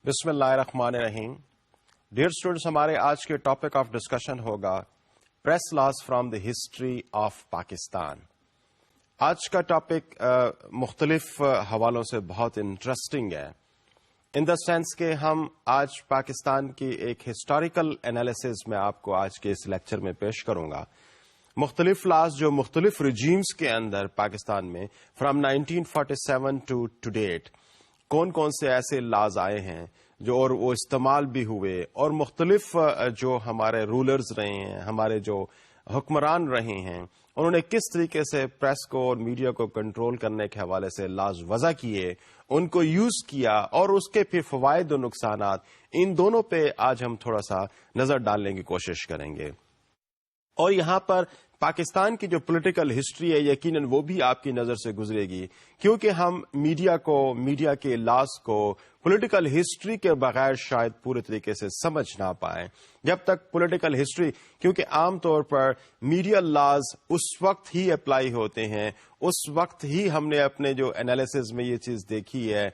بسم اللہ الرحمن الرحیم. ڈیئر اسٹوڈنٹس، ہمارے آج کے ٹاپک آف ڈسکشن ہوگا press laws from the history of Pakistan. آج کا ٹاپک مختلف حوالوں سے بہت انٹرسٹنگ ہے، ان دا سینس کہ ہم آج پاکستان کی ایک ہسٹوریکل انالیسز میں آپ کو آج کے اس لیکچر میں پیش کروں گا. مختلف لاز جو مختلف رجیمز کے اندر پاکستان میں فرام 1947 ٹو ڈیٹ کون کون سے ایسے لاز آئے ہیں جو اور وہ استعمال بھی ہوئے، اور مختلف جو ہمارے رولرز رہے ہیں، ہمارے جو حکمران رہے ہیں، انہوں نے کس طریقے سے پریس کو اور میڈیا کو کنٹرول کرنے کے حوالے سے لاز وضع کیے، ان کو یوز کیا، اور اس کے پھر فوائد و نقصانات، ان دونوں پہ آج ہم تھوڑا سا نظر ڈالنے کی کوشش کریں گے. اور یہاں پر پاکستان کی جو پولیٹیکل ہسٹری ہے یقیناً وہ بھی آپ کی نظر سے گزرے گی، کیونکہ ہم میڈیا کے لاز کو پولیٹیکل ہسٹری کے بغیر شاید پورے طریقے سے سمجھ نہ پائیں. جب تک پولیٹیکل ہسٹری، کیونکہ عام طور پر میڈیا لاز اس وقت ہی اپلائی ہوتے ہیں، اس وقت ہی ہم نے اپنے جو انالیسز میں یہ چیز دیکھی ہے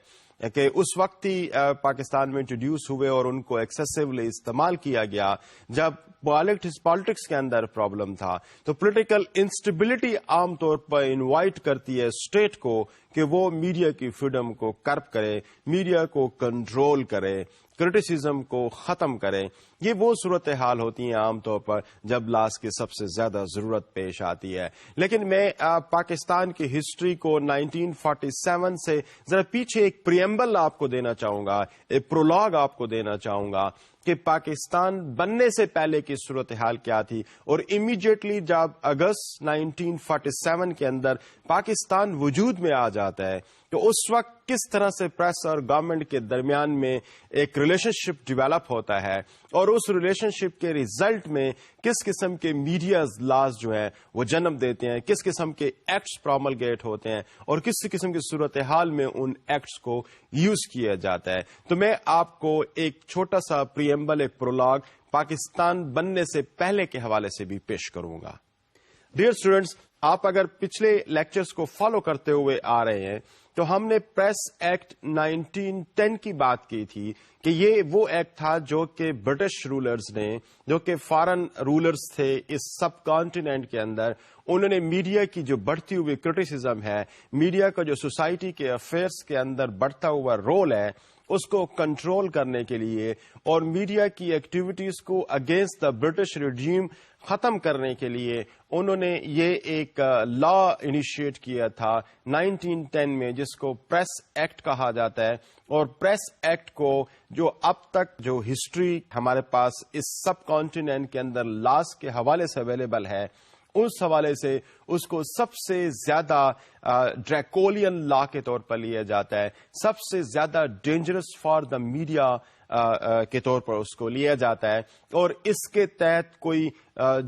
کہ اس وقت ہی پاکستان میں انٹروڈیوس ہوئے اور ان کو ایکسیسولی استعمال کیا گیا جب پالیٹکس کے اندر پرابلم تھا. تو پولیٹیکل انسٹیبلٹی عام طور پر انوائٹ کرتی ہے اسٹیٹ کو کہ وہ میڈیا کی فریڈم کو کرب کرے، میڈیا کو کنٹرول کرے، کرٹیسزم کو ختم کرے. یہ وہ صورتحال ہوتی ہیں عام طور پر جب لاز کی سب سے زیادہ ضرورت پیش آتی ہے. لیکن میں پاکستان کی ہسٹری کو 1947 سے ذرا پیچھے ایک پریمبل آپ کو دینا چاہوں گا، ایک پرولوگ آپ کو دینا چاہوں گا کہ پاکستان بننے سے پہلے کی صورتحال کیا تھی، اور امیڈیٹلی جب اگست 1947 کے اندر پاکستان وجود میں آ جاتا ہے تو اس وقت کس طرح سے پریس اور گورنمنٹ کے درمیان میں ایک ریلیشن شپ ڈیولپ ہوتا ہے، اور اس ریلیشن شپ کے ریزلٹ میں کس قسم کے میڈیا لاز جو ہیں وہ جنم دیتے ہیں، کس قسم کے ایکٹس پروملگیٹ ہوتے ہیں، اور کس قسم کی صورتحال میں ان ایکٹس کو یوز کیا جاتا ہے. تو میں آپ کو ایک چھوٹا سا پریمبل، ایک پرولوگ پاکستان بننے سے پہلے کے حوالے سے بھی پیش کروں گا. ڈیئر اسٹوڈینٹس، آپ اگر پچھلے لیکچرز کو فالو کرتے ہوئے آ رہے ہیں تو ہم نے پریس ایکٹ 1910 کی بات کی تھی کہ یہ وہ ایکٹ تھا جو کہ برٹش رولرز نے، جو کہ فارن رولرز تھے اس سب کانٹیننٹ کے اندر، انہوں نے میڈیا کی جو بڑھتی ہوئی کرٹیسزم ہے، میڈیا کا جو سوسائٹی کے افیئرس کے اندر بڑھتا ہوا رول ہے، اس کو کنٹرول کرنے کے لیے اور میڈیا کی ایکٹیویٹیز کو اگینسٹ دا برٹش ریجیم ختم کرنے کے لیے انہوں نے یہ ایک لا انیشیٹ کیا تھا 1910 میں، جس کو پریس ایکٹ کہا جاتا ہے. اور پریس ایکٹ کو جو اب تک جو ہسٹری ہمارے پاس اس سب کانٹیننٹ کے اندر لاز کے حوالے سے اویلیبل ہے، اس حوالے سے اس کو سب سے زیادہ ڈریکولین لا کے طور پر لیا جاتا ہے، سب سے زیادہ ڈینجرس فار دا میڈیا کے طور پر اس کو لیا جاتا ہے. اور اس کے تحت کوئی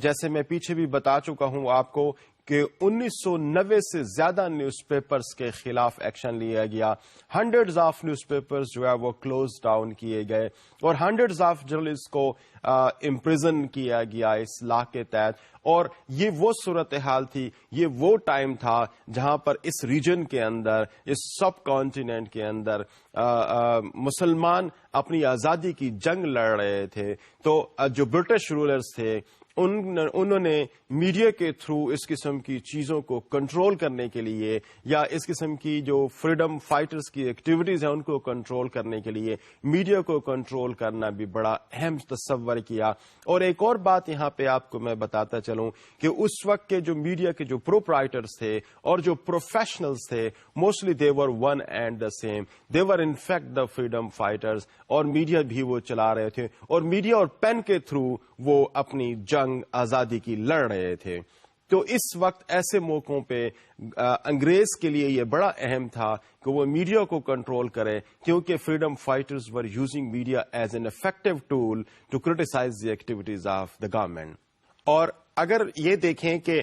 جیسے میں پیچھے بھی بتا چکا ہوں آپ کو کہ 1990 سے زیادہ نیوز پیپرز کے خلاف ایکشن لیا گیا، ہنڈریڈز آف نیوز پیپرز جو ہے وہ کلوز ڈاؤن کیے گئے، اور ہنڈریڈز آف جرنلسٹ کو امپریزن کیا گیا اس لا کے تحت. اور یہ وہ صورتحال تھی، یہ وہ ٹائم تھا جہاں پر اس ریجن کے اندر، اس سب کانٹیننٹ کے اندر مسلمان اپنی آزادی کی جنگ لڑ رہے تھے. تو جو برٹش رولرز تھے انہوں نے میڈیا کے تھرو اس قسم کی چیزوں کو کنٹرول کرنے کے لیے، یا اس قسم کی جو فریڈم فائٹرز کی ایکٹیویٹیز ہیں ان کو کنٹرول کرنے کے لیے میڈیا کو کنٹرول کرنا بھی بڑا اہم تصور کیا. اور ایک اور بات یہاں پہ آپ کو میں بتاتا چلوں کہ اس وقت کے جو میڈیا کے جو پروپرائٹرز تھے اور جو پروفیشنلز تھے، mostly they were one and the same, they were in fact the freedom fighters, اور میڈیا بھی وہ چلا رہے تھے، اور میڈیا اور پین کے تھرو وہ اپنی جنگ آزادی کی لڑ رہے تھے. تو اس وقت ایسے موقعوں پہ انگریز کے لیے یہ بڑا اہم تھا کہ وہ میڈیا کو کنٹرول کرے، کیونکہ freedom fighters were using media as an effective tool to criticise the activities of the government. اور اگر یہ دیکھیں کہ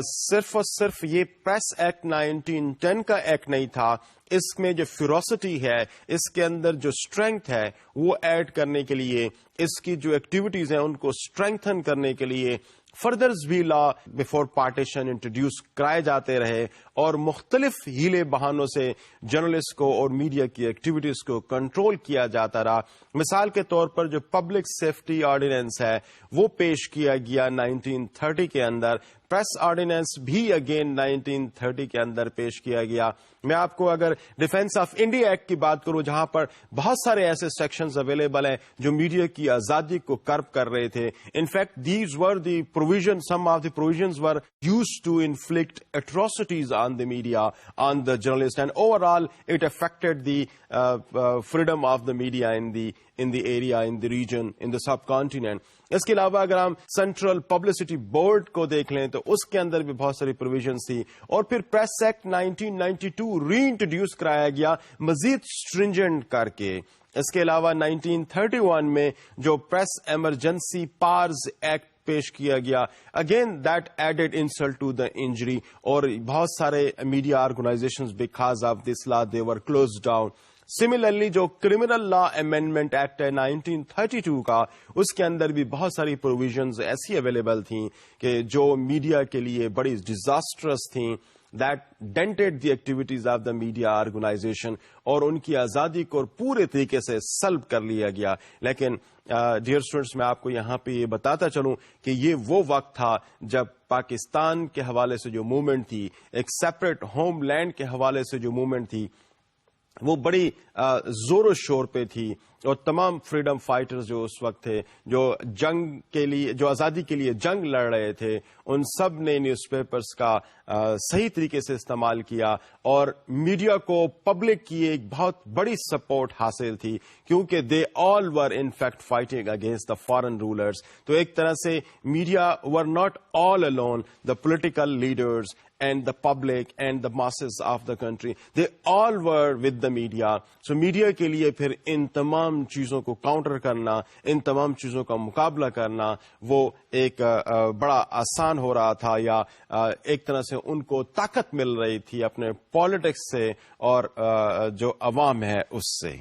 صرف اور صرف یہ پریس ایکٹ 1910 کا ایکٹ نہیں تھا، اس میں جو فیروسٹی ہے، اس کے اندر جو اسٹرینگتھ ہے وہ ایڈ کرنے کے لیے، اس کی جو ایکٹیویٹیز ہیں ان کو اسٹرینگتھن کرنے کے لیے فردرز بھی لا بفور پارٹیشن انٹروڈیوس کرائے جاتے رہے اور مختلف ہیلے بہانوں سے جرنلسٹ کو اور میڈیا کی ایکٹیویٹیز کو کنٹرول کیا جاتا رہا. مثال کے طور پر جو پبلک سیفٹی آرڈیننس ہے وہ پیش کیا گیا 1930 کے اندر. پریس آرڈیننس بھی اگین 1930 کے اندر پیش کیا گیا. میں آپ کو اگر ڈیفینس آف انڈیا ایکٹ کی بات کروں جہاں پر بہت سارے ایسے سیکشنز اویلیبل ہیں جو میڈیا کی آزادی کو کرب کر رہے تھے. In fact these were the provision, some of the provisions were used to inflict atrocities on the media, on the journalist, and overall it affected the freedom of the media in the area, in the region, in the subcontinent. اس کے علاوہ اگر ہم central publicity board کو دیکھ لیں تو اس کے اندر بھی بہت ساری پروویژنس تھی. اور پھر پریس ایکٹ 1992 ری انٹروڈیوس کرایا گیا مزید اسٹرنجنٹ کر کے. اس کے علاوہ 1931 میں جو پریس ایمرجنسی پارز ایکٹ پیش کیا گیا, again that added insult to the injury, اور بہت سارے media organisations because of this law they were close down. Similarly جو کرمنل لا امینڈمنٹ ایکٹ ہے 1932 کا, اس کے اندر بھی بہت ساری پروویژنز ایسی اویلیبل تھیں کہ جو میڈیا کے لیے بڑی ڈیزاسٹرس تھیں, that dented the activities of the media organization, اور ان کی آزادی کو پورے طریقے سے سلب کر لیا گیا. لیکن ڈیئر اسٹوڈنٹس, میں آپ کو یہاں پہ یہ بتاتا چلوں کہ یہ وہ وقت تھا جب پاکستان کے حوالے سے جو موومنٹ تھی, ایک سیپریٹ ہوم لینڈ کے حوالے سے جو موومنٹ تھی, وہ بڑی زور و شور پہ تھی. اور تمام فریڈم فائٹرز جو اس وقت تھے, جو جنگ کے لیے, جو آزادی کے لیے جنگ لڑ رہے تھے, ان سب نے نیوز پیپرز کا صحیح طریقے سے استعمال کیا, اور میڈیا کو پبلک کی ایک بہت بڑی سپورٹ حاصل تھی, کیونکہ they all were in fact fighting against the foreign rulers. تو ایک طرح سے media were not all alone, the political leaders and the public and the masses of the country, they all were with the media. So media کے لیے پھر ان تمام چیزوں کو کاؤنٹر کرنا, ان تمام چیزوں کا مقابلہ کرنا, وہ ایک بڑا آسان ہو رہا تھا, یا ایک طرح سے ان کو طاقت مل رہی تھی اپنے پالیٹکس سے اور جو عوام ہے اس سے.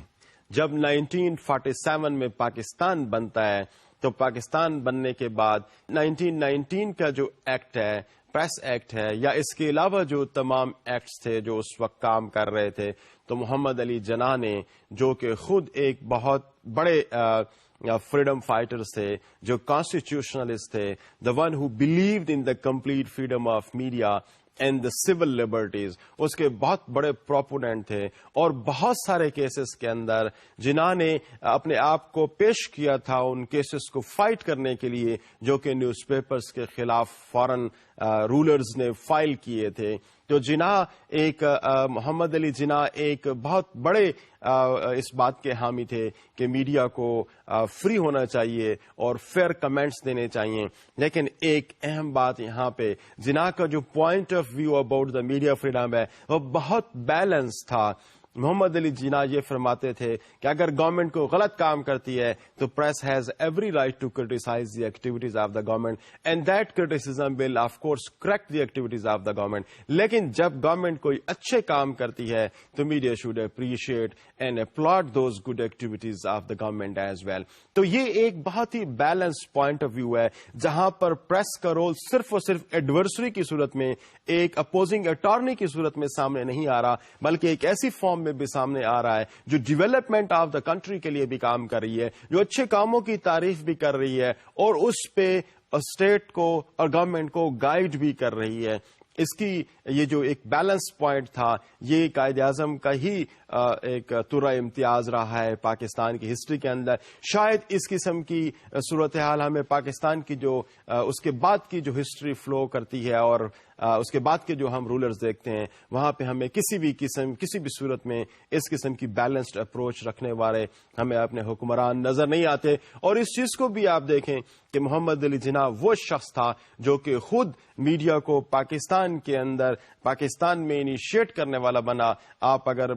جب 1947 میں پاکستان بنتا ہے تو پاکستان بننے کے بعد 1919 کا جو ایکٹ ہے, پریس ایکٹ ہے, یا اس کے علاوہ جو تمام ایکٹس تھے جو اس وقت کام کر رہے تھے, تو محمد علی جناح نے, جو کہ خود ایک بہت بڑے فریڈم فائٹرز تھے, جو کانسٹیٹیوشنلسٹ تھے, the one who believed in the complete freedom of media and the civil liberties, اس کے بہت بڑے پروپوننٹ تھے. اور بہت سارے کیسز کے اندر جناح نے اپنے آپ کو پیش کیا تھا ان کیسز کو فائٹ کرنے کے لیے جو کہ نیوز پیپرز کے خلاف فارن رولرز نے فائل کیے تھے. تو جناح ایک محمد علی جناح ایک بہت بڑے اس بات کے حامی تھے کہ میڈیا کو فری ہونا چاہیے اور فیئر کمنٹس دینے چاہیے. لیکن ایک اہم بات یہاں پہ, جناح کا جو point of view about the media freedom ہے وہ بہت بیلنس تھا. محمد علی جناح یہ فرماتے تھے کہ اگر گورنمنٹ کو غلط کام کرتی ہے تو press has every right to criticise the activities of the government, and that criticism will of course correct the activities of the government. لیکن جب گورنمنٹ کوئی اچھے کام کرتی ہے تو media should appreciate and applaud those good activities of the government as well. تو یہ ایک بہت ہی بیلنس پوائنٹ آف ویو ہے جہاں پر پریس کا رول صرف اور صرف ایڈورسری کی صورت میں, ایک اپوزنگ اٹارنی کی صورت میں سامنے نہیں آ رہا, بلکہ ایک ایسی فارم میں بھی سامنے آ رہا ہے جو ڈیولپمنٹ آف دا کنٹری کے لیے بھی کام کر رہی ہے, جو اچھے کاموں کی تعریف بھی کر رہی ہے, اور اس پہ اسٹیٹ کو اور گورنمنٹ کو گائیڈ بھی کر رہی ہے. اس کی یہ جو ایک بیلنس پوائنٹ تھا, یہ قائد اعظم کا ہی ایک ترا امتیاز رہا ہے پاکستان کی ہسٹری کے اندر. شاید اس قسم کی صورتحال ہمیں پاکستان کی جو اس کے بعد کی جو ہسٹری فلو کرتی ہے اور اس کے بعد کے جو ہم رولرز دیکھتے ہیں, وہاں پہ ہمیں کسی بھی صورت میں اس قسم کی بیلنسڈ اپروچ رکھنے والے ہمیں اپنے حکمران نظر نہیں آتے. اور اس چیز کو بھی آپ دیکھیں کہ محمد علی جناح وہ شخص تھا جو کہ خود میڈیا کو پاکستان کے اندر, پاکستان میں انیشیٹ کرنے والا بنا. آپ اگر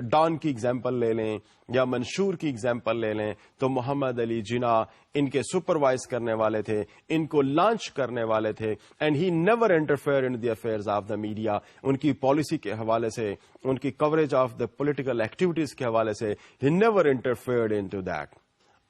ڈان کی ایگزامپل لے لیں یا منشور کی ایگزامپل لے لیں تو محمد علی جناح ان کے سپروائز کرنے والے تھے, ان کو لانچ کرنے والے تھے. And he never interfere in the affairs of the media. ان کی پالیسی کے حوالے سے, ان کی coverage of the political activities کے حوالے سے, he never interfered into that.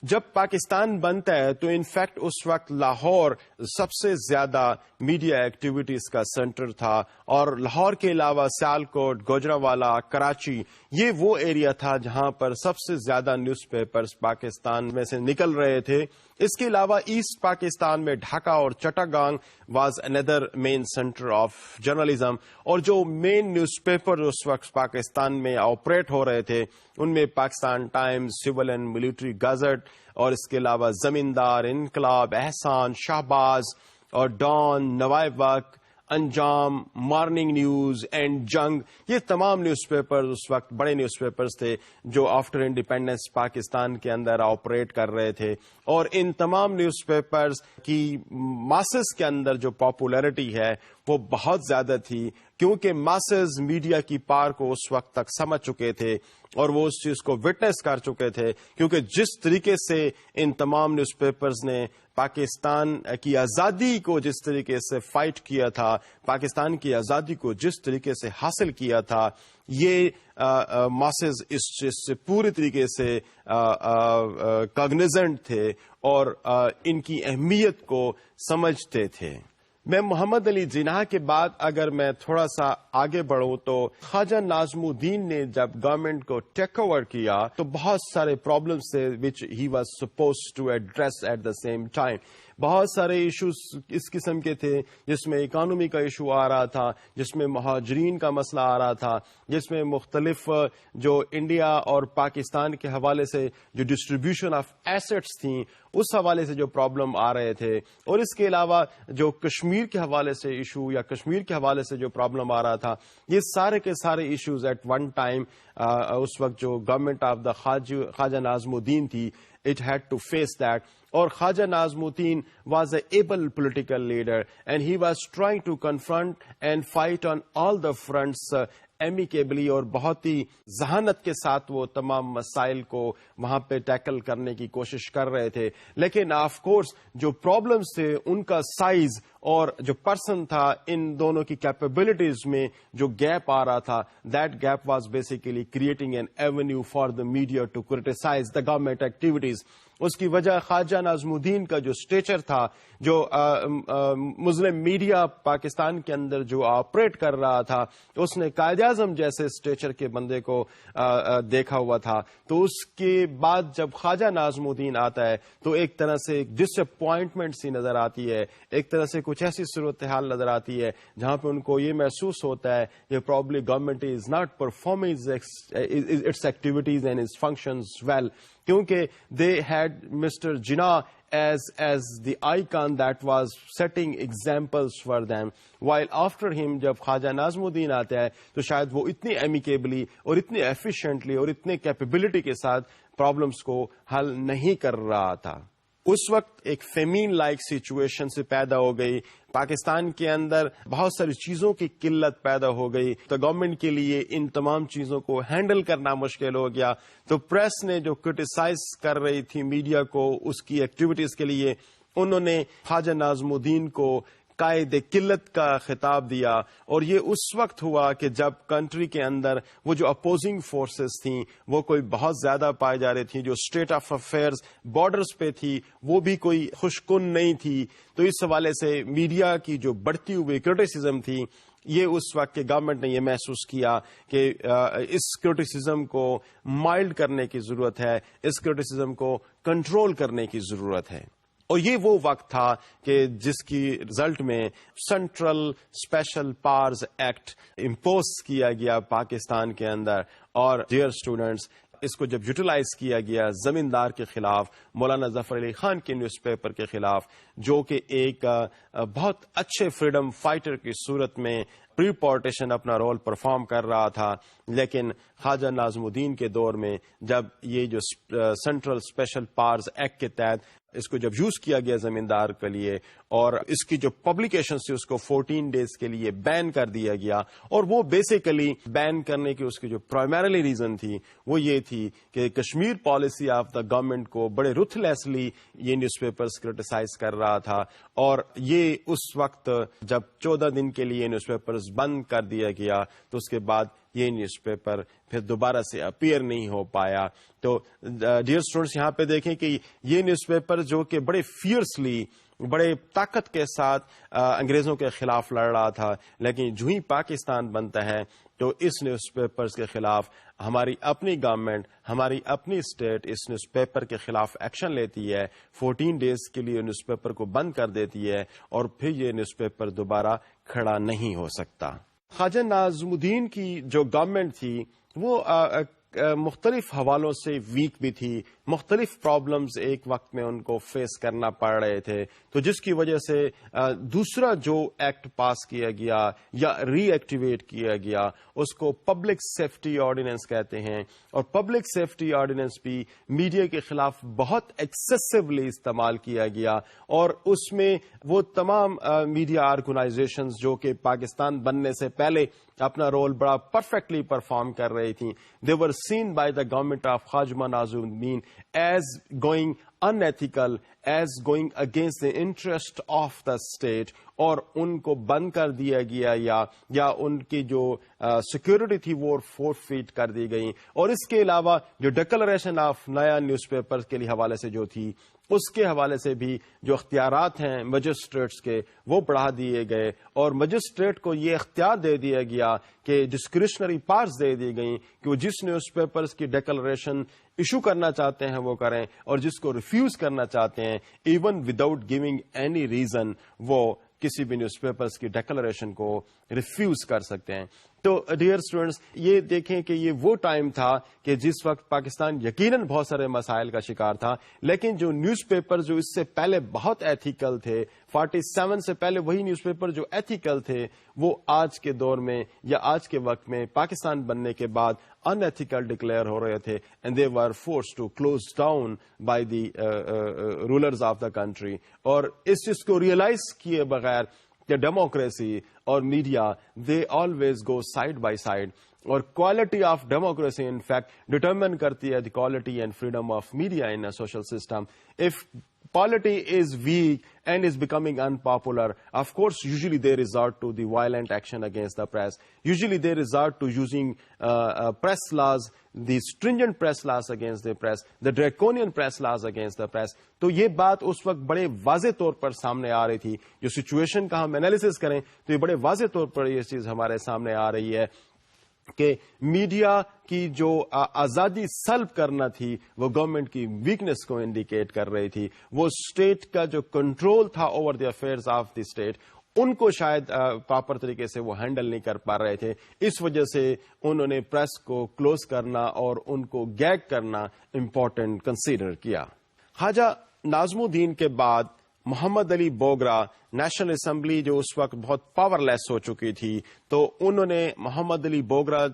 جب پاکستان بنتا ہے تو انفیکٹ اس وقت لاہور سب سے زیادہ میڈیا ایکٹیویٹیز کا سینٹر تھا، اور لاہور کے علاوہ سیالکوٹ، گوجرانوالا، کراچی، یہ وہ ایریا تھا جہاں پر سب سے زیادہ نیوز پیپرز پاکستان میں سے نکل رہے تھے. اس کے علاوہ ایسٹ پاکستان میں ڈھاکہ اور Chittagong was under main centre of journalism, اور جو مین نیوز پیپر اس وقت پاکستان میں آپریٹ ہو رہے تھے ان میں Pakistan Times, civil and military gazette, اور اس کے علاوہ زمیندار، انقلاب، احسان، شہباز اور ڈان، نوائے وقت، انجام، مارننگ نیوز اینڈ جنگ، یہ تمام نیوز پیپرز اس وقت بڑے نیوز پیپرز تھے جو آفٹر انڈیپینڈنس پاکستان کے اندر آپریٹ کر رہے تھے. اور ان تمام نیوز پیپرز کی ماسز کے اندر جو پاپولیرٹی ہے وہ بہت زیادہ تھی، کیونکہ ماسز میڈیا کی پار کو اس وقت تک سمجھ چکے تھے اور وہ اس چیز کو وٹنس کر چکے تھے، کیونکہ جس طریقے سے ان تمام نیوز پیپرز نے پاکستان کی آزادی کو جس طریقے سے فائٹ کیا تھا، پاکستان کی آزادی کو جس طریقے سے حاصل کیا تھا، یہ ماسز اس چیز سے پوری طریقے سے کاگنیزنٹ تھے اور ان کی اہمیت کو سمجھتے تھے. میں محمد علی جناح کے بعد اگر میں تھوڑا سا آگے بڑھوں تو خواجہ ناظم الدین نے جب گورنمنٹ کو ٹیک اوور کیا تو بہت سارے پرابلمس تھے which he was suppose to address at the same time. بہت سارے ایشوز اس قسم کے تھے جس میں اکانومی کا ایشو آ رہا تھا، جس میں مہاجرین کا مسئلہ آ رہا تھا، جس میں مختلف جو انڈیا اور پاکستان کے حوالے سے جو ڈسٹریبیوشن آف ایسٹس تھیں اس حوالے سے جو پرابلم آ رہے تھے، اور اس کے علاوہ جو کشمیر کے حوالے سے ایشو یا کشمیر کے حوالے سے جو پرابلم آ رہا تھا، یہ سارے کے سارے ایشوز ایٹ ون ٹائم اس وقت جو گورنمنٹ آف دا خواجہ ناظم الدین تھی it had to face that. اور خواجہ ناظم الدین was an able political leader and he was trying to confront and fight on all the fronts amicably، اور بہت ہی ذہانت کے ساتھ وہ تمام مسائل کو وہاں پہ ٹیکل کرنے کی کوشش کر رہے تھے. لیکن آف کورس جو پرابلمس تھے ان کا سائز اور جو پرسن تھا ان دونوں کی کیپیبلٹیز میں جو گیپ آ رہا تھا، that gap was basically creating an avenue for the media to criticise the government activities. اس کی وجہ خواجہ ناظم الدین کا جو اسٹیچر تھا، جو مسلم میڈیا پاکستان کے اندر جو آپریٹ کر رہا تھا، اس نے قائد اعظم جیسے اسٹیچر کے بندے کو دیکھا ہوا تھا. تو اس کے بعد جب خواجہ ناظم الدین آتا ہے تو ایک طرح سے ایک ڈس اپوائنٹمنٹ سی نظر آتی ہے، ایک طرح سے کچھ ایسی صورتحال نظر آتی ہے جہاں پہ ان کو یہ محسوس ہوتا ہے کہ probably government is not performing its activities and its functions well, کیونکہ they had Mr Jinnah as the icon that was setting examples for them. While after him جب خواجہ ناظم الدین آتا ہے تو شاید وہ اتنی ایمیکیبلی اور اتنی ایفیشینٹلی اور اتنے کیپیبلٹی کے ساتھ پرابلمس کو حل نہیں کر رہا تھا. اس وقت ایک فیمین لائک سچویشن سے پیدا ہو گئی، پاکستان کے اندر بہت ساری چیزوں کی قلت پیدا ہو گئی، تو گورنمنٹ کے لیے ان تمام چیزوں کو ہینڈل کرنا مشکل ہو گیا. تو پریس نے جو کرٹیسائز کر رہی تھی میڈیا کو اس کی ایکٹیویٹیز کے لیے، انہوں نے خواجہ ناظم الدین کو قائد قلت کا خطاب دیا. اور یہ اس وقت ہوا کہ جب کنٹری کے اندر وہ جو اپوزنگ فورسز تھیں وہ کوئی بہت زیادہ پائی جا رہی تھیں، جو اسٹیٹ آف افیئرز بارڈرز پہ تھی وہ بھی کوئی خوشکن نہیں تھی. تو اس حوالے سے میڈیا کی جو بڑھتی ہوئی کرٹیسزم تھی، یہ اس وقت کے گورنمنٹ نے یہ محسوس کیا کہ اس کرٹیسزم کو مائلڈ کرنے کی ضرورت ہے، اس کرٹیسزم کو کنٹرول کرنے کی ضرورت ہے. اور یہ وہ وقت تھا کہ جس کی رزلٹ میں central special powers act impose کیا گیا پاکستان کے اندر. اور ڈیئر اسٹوڈنٹس، اس کو جب یوٹیلائز کیا گیا زمیندار کے خلاف، مولانا ظفر علی خان کے نیوز پیپر کے خلاف، جو کہ ایک بہت اچھے فریڈم فائٹر کی صورت میں پری پارٹیشن اپنا رول پرفارم کر رہا تھا، لیکن خواجہ ناظم الدین کے دور میں جب یہ جو سینٹرل اسپیشل پاورز ایکٹ کے تحت اس کو جب یوز کیا گیا زمیندار کے لیے، اور اس کی جو پبلیکیشن تھی اس کو 14 ڈیز کے لیے بین کر دیا گیا. اور وہ بیسیکلی بین کرنے کی اس کی جو پرائمریلی ریزن تھی وہ یہ تھی کہ Kashmir policy of the government کو بڑے رتھلیسلی یہ نیوز پیپرز کرٹیسائز کر رہا تھا. اور یہ اس وقت جب 14 دن کے لیے نیوز پیپرز بند کر دیا گیا تو اس کے بعد یہ نیوز پیپر پھر دوبارہ سے اپیئر نہیں ہو پایا. تو ڈیئر اسٹوڈنٹس یہاں پہ دیکھیں کہ یہ نیوز پیپر جو کہ بڑے فیئرسلی بڑے طاقت کے ساتھ انگریزوں کے خلاف لڑ رہا تھا، لیکن جو ہی پاکستان بنتا ہے تو اس نیوز پیپرز کے خلاف ہماری اپنی گورنمنٹ، ہماری اپنی اسٹیٹ اس نیوز پیپر کے خلاف ایکشن لیتی ہے، 14 ڈیز کے لیے نیوز پیپر کو بند کر دیتی ہے، اور پھر یہ نیوز پیپر دوبارہ کھڑا نہیں ہو سکتا. خواجہ ناظم الدین کی جو گورنمنٹ تھی وہ مختلف حوالوں سے ویک بھی تھی، مختلف پرابلمز ایک وقت میں ان کو فیس کرنا پڑ رہے تھے، تو جس کی وجہ سے دوسرا جو ایکٹ پاس کیا گیا یا ری ایکٹیویٹ کیا گیا اس کو پبلک سیفٹی آرڈیننس کہتے ہیں. اور پبلک سیفٹی آرڈیننس بھی میڈیا کے خلاف بہت ایکسیسولی استعمال کیا گیا، اور اس میں وہ تمام میڈیا آرگنائزیشنز جو کہ پاکستان بننے سے پہلے اپنا رول بڑا پرفیکٹلی پرفارم کر رہی تھیں، they were seen by the government of Khwaja Nazim Uddin as going unethical, as going against the interest of the state, اور ان کو بند کر دیا گیا یا ان کی جو سیکورٹی تھی وہ فورفیٹ کر دی گئی. اور اس کے علاوہ جو ڈکلریشن آف نیا نیوز پیپر کے حوالے سے جو تھی اس کے حوالے سے بھی جو اختیارات ہیں مجسٹریٹس کے وہ بڑھا دیے گئے، اور مجسٹریٹ کو یہ اختیار دے دیا گیا کہ ڈسکریشنری پاورز دے دی گئیں کہ وہ جس نیوز پیپرز کی ڈکلریشن ایشو کرنا چاہتے ہیں وہ کریں، اور جس کو ریفیوز کرنا چاہتے ہیں even without giving any reason وہ کسی بھی نیوز پیپرز کی ڈکلریشن کو ریفیوز کر سکتے ہیں. تو ڈیئر اسٹوڈینٹس یہ دیکھیں کہ یہ وہ ٹائم تھا کہ جس وقت پاکستان یقیناً بہت سارے مسائل کا شکار تھا، لیکن جو نیوز پیپر جو اس سے پہلے بہت ایتھیکل تھے، 47 سے پہلے وہی نیوز پیپر جو ایتھیکل تھے وہ آج کے دور میں یا آج کے وقت میں پاکستان بننے کے بعد ان ایتھیکل ڈکلیئر ہو رہے تھے، and they were forced to close down by the rulers of the country. اور اس چیز کو ریئلائز کیے بغیر کہ ڈیموکریسی اور media they always go side by side, اور quality of democracy in fact determine کرتی ہے the quality and freedom of media in a social system. If polity is weak and is becoming unpopular, of course usually they resort to the violent action against the press. Usually they resort to using press laws, the stringent press laws against the press, the draconian press laws against the press. تو یہ بات اس وقت بڑے واضح طور پر سامنے آ رہی تھی. جو سچویشن کا ہم انالیسس کریں تو یہ بڑے واضح طور پر یہ چیز ہمارے سامنے آ رہی ہے کہ میڈیا کی جو آزادی سلب کرنا تھی وہ گورنمنٹ کی ویکنس کو انڈیکیٹ کر رہی تھی. وہ اسٹیٹ کا جو کنٹرول تھا over the affairs of the state ان کو شاید پراپر طریقے سے وہ ہینڈل نہیں کر پا رہے تھے. اس وجہ سے انہوں نے پریس کو کلوز کرنا اور ان کو گیگ کرنا امپورٹنٹ کنسیڈر کیا. خواجہ ناظم الدین کے بعد محمد علی بوگرا نیشنل اسمبلی جو اس وقت بہت پاور لیس ہو چکی تھی، تو انہوں نے محمد علی بوگرا